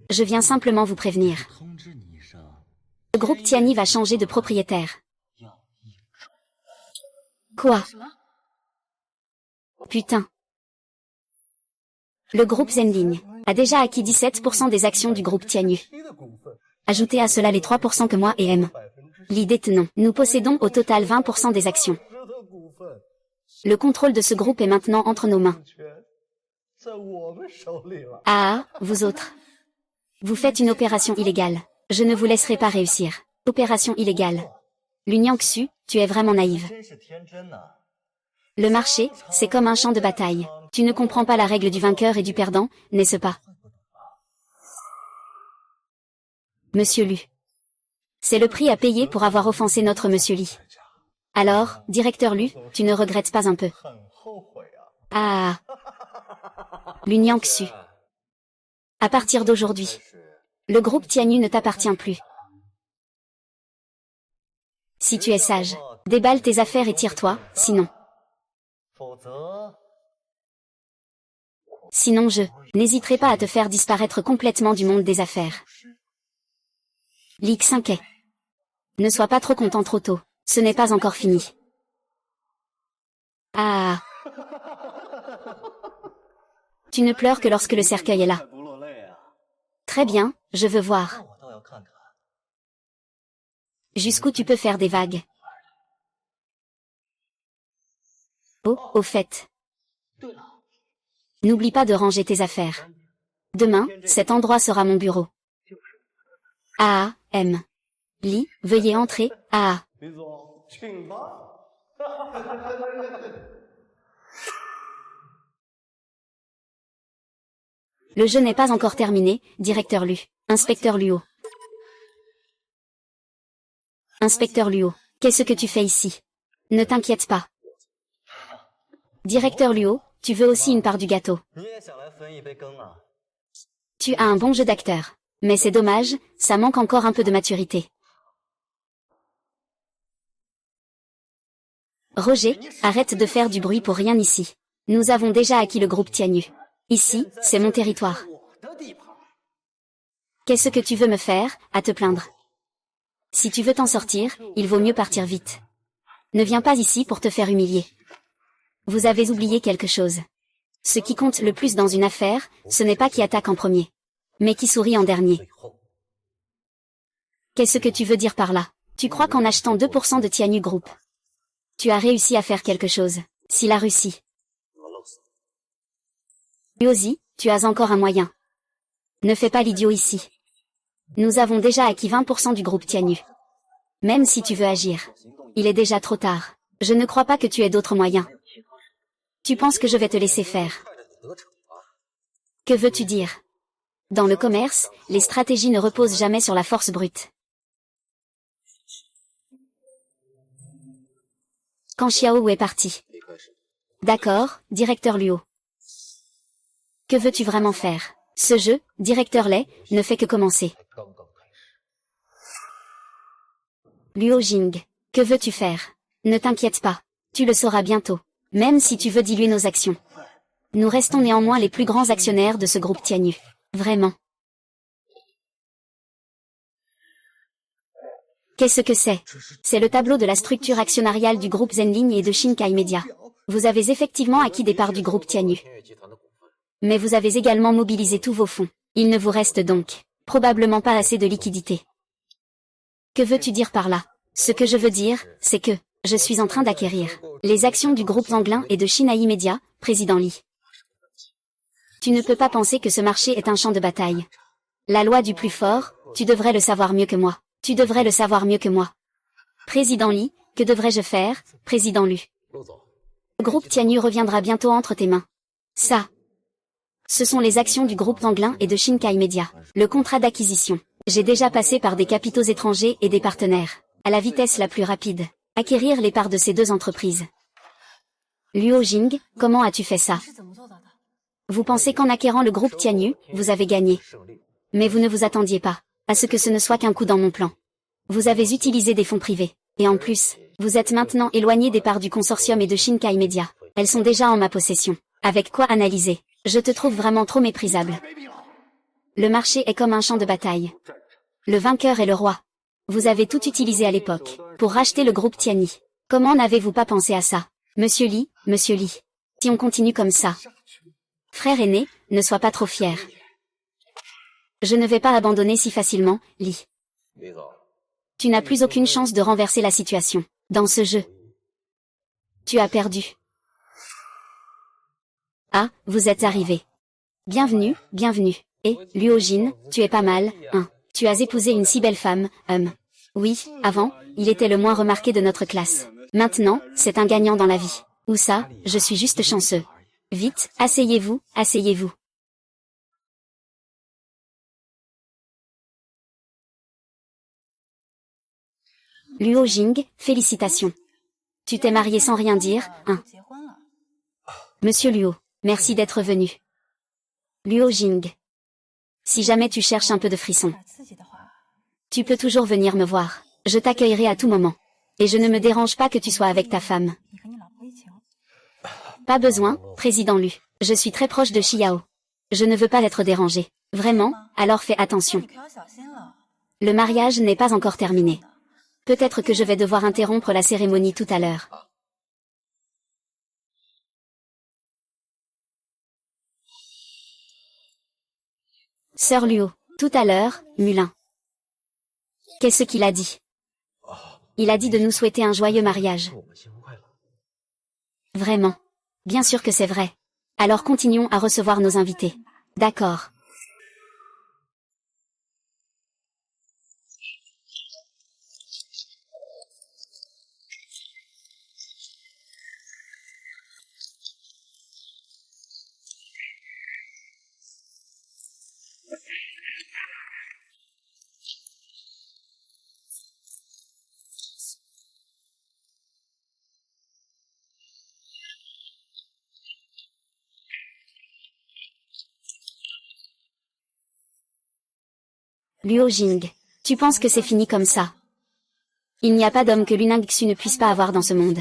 Je viens simplement vous prévenir. Le groupe Tianyi va changer de propriétaire. Quoi? Putain. Le groupe Zenling a déjà acquis 17% des actions du groupe Tianyu. Ajoutez à cela les 3% que moi et M. Li détenons. Nous possédons au total 20% des actions. Le contrôle de ce groupe est maintenant entre nos mains. Ah, vous autres. Vous faites une opération illégale. Je ne vous laisserai pas réussir. Opération illégale. L'Union Xu, tu es vraiment naïve. Le marché, c'est comme un champ de bataille. Tu ne comprends pas la règle du vainqueur et du perdant, n'est-ce pas? Monsieur Lu. C'est le prix à payer pour avoir offensé notre Monsieur Li. Alors, directeur Lu, tu ne regrettes pas un peu? Ah. L'Union Xu. À partir d'aujourd'hui, le groupe Tianyu ne t'appartient plus. Si tu es sage, déballe tes affaires et tire-toi, sinon. Sinon je n'hésiterai pas à te faire disparaître complètement du monde des affaires. Li Xinquet. Ne sois pas trop content trop tôt, ce n'est pas encore fini. Ah. Tu ne pleures que lorsque le cercueil est là. Très bien, je veux voir. Jusqu'où tu peux faire des vagues? Oh, au fait. N'oublie pas de ranger tes affaires. Demain, cet endroit sera mon bureau. Ah, M. Li, veuillez entrer. Ah. Le jeu n'est pas encore terminé, directeur Lu. Inspecteur Luo. Inspecteur Luo, qu'est-ce que tu fais ici? Ne t'inquiète pas. Directeur Luo, tu veux aussi une part du gâteau. Tu as un bon jeu d'acteur. Mais c'est dommage, ça manque encore un peu de maturité. Roger, arrête de faire du bruit pour rien ici. Nous avons déjà acquis le groupe Tianyu. Ici, c'est mon territoire. Qu'est-ce que tu veux me faire, à te plaindre? Si tu veux t'en sortir, il vaut mieux partir vite. Ne viens pas ici pour te faire humilier. Vous avez oublié quelque chose. Ce qui compte le plus dans une affaire, ce n'est pas qui attaque en premier, mais qui sourit en dernier. Qu'est-ce que tu veux dire par là? Tu crois qu'en achetant 2% de Tianyu Group, tu as réussi à faire quelque chose? Si la Russie. Luozi, tu as encore un moyen. Ne fais pas l'idiot ici. Nous avons déjà acquis 20% du groupe Tianyu. Même si tu veux agir, il est déjà trop tard. Je ne crois pas que tu aies d'autres moyens. Tu penses que je vais te laisser faire? Que veux-tu dire? Dans le commerce, les stratégies ne reposent jamais sur la force brute. Quand Xiao est parti. D'accord, directeur Luo. Que veux-tu vraiment faire? Ce jeu, directeur Lei, ne fait que commencer. Luo Jing, que veux-tu faire? Ne t'inquiète pas. Tu le sauras bientôt. Même si tu veux diluer nos actions. Nous restons néanmoins les plus grands actionnaires de ce groupe Tianyu. Vraiment. Qu'est-ce que c'est? C'est le tableau de la structure actionnariale du groupe Zenling et de Shinkai Media. Vous avez effectivement acquis des parts du groupe Tianyu. Mais vous avez également mobilisé tous vos fonds. Il ne vous reste donc probablement pas assez de liquidités. Que veux-tu dire par là? Ce que je veux dire, c'est que je suis en train d'acquérir les actions du groupe Zanglin et de Shinai Media, président Li. Tu ne peux pas penser que ce marché est un champ de bataille. La loi du plus fort, tu devrais le savoir mieux que moi. Tu devrais le savoir mieux que moi. Président Li, que devrais-je faire, président Lu? Le groupe Tianyu reviendra bientôt entre tes mains. Ça. Ce sont les actions du groupe Zanglin et de Shinkai Media. Le contrat d'acquisition. J'ai déjà passé par des capitaux étrangers et des partenaires. À la vitesse la plus rapide. Acquérir les parts de ces deux entreprises. Luo Jing, comment as-tu fait ça? Vous pensez qu'en acquérant le groupe Tianyu, vous avez gagné. Mais vous ne vous attendiez pas à ce que ce ne soit qu'un coup dans mon plan. Vous avez utilisé des fonds privés. Et en plus, vous êtes maintenant éloigné des parts du consortium et de Shinkai Media. Elles sont déjà en ma possession. Avec quoi analyser? Je te trouve vraiment trop méprisable. Le marché est comme un champ de bataille. Le vainqueur est le roi. Vous avez tout utilisé à l'époque, pour racheter le groupe Tiani. Comment n'avez-vous pas pensé à ça? Monsieur Lee, si on continue comme ça. Frère aîné, ne sois pas trop fier. Je ne vais pas abandonner si facilement, Lee. Tu n'as plus aucune chance de renverser la situation. Dans ce jeu, tu as perdu. Ah, vous êtes arrivé. Bienvenue. Et, Luo Jin, tu es pas mal, hein. Tu as épousé une si belle femme, Oui, avant, il était le moins remarqué de notre classe. Maintenant, c'est un gagnant dans la vie. Ou ça, je suis juste chanceux. Vite, asseyez-vous. Luo Jing, félicitations. Tu t'es marié sans rien dire, hein. Monsieur Luo, merci d'être venu. Luo Jing. Si jamais tu cherches un peu de frisson, tu peux toujours venir me voir. Je t'accueillerai à tout moment. Et je ne me dérange pas que tu sois avec ta femme. Pas besoin, président Lu. Je suis très proche de Xiao. Je ne veux pas être dérangé. Vraiment, alors fais attention. Le mariage n'est pas encore terminé. Peut-être que je vais devoir interrompre la cérémonie tout à l'heure. Sœur Luo, tout à l'heure, Mulin. Qu'est-ce qu'il a dit? Il a dit de nous souhaiter un joyeux mariage. Vraiment. Bien sûr que c'est vrai. Alors continuons à recevoir nos invités. D'accord. Luo Jing. Tu penses que c'est fini comme ça? Il n'y a pas d'homme que Lunangxu ne puisse pas avoir dans ce monde.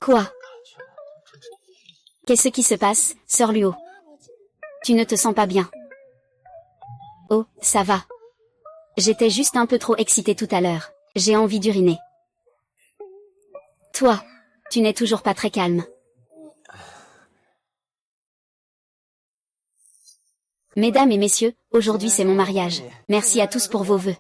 Quoi? Qu'est-ce qui se passe, sœur Luo? Tu ne te sens pas bien? Oh, ça va. J'étais juste un peu trop excitée tout à l'heure. J'ai envie d'uriner. Toi, tu n'es toujours pas très calme. Mesdames et messieurs, aujourd'hui c'est mon mariage. Merci à tous pour vos vœux.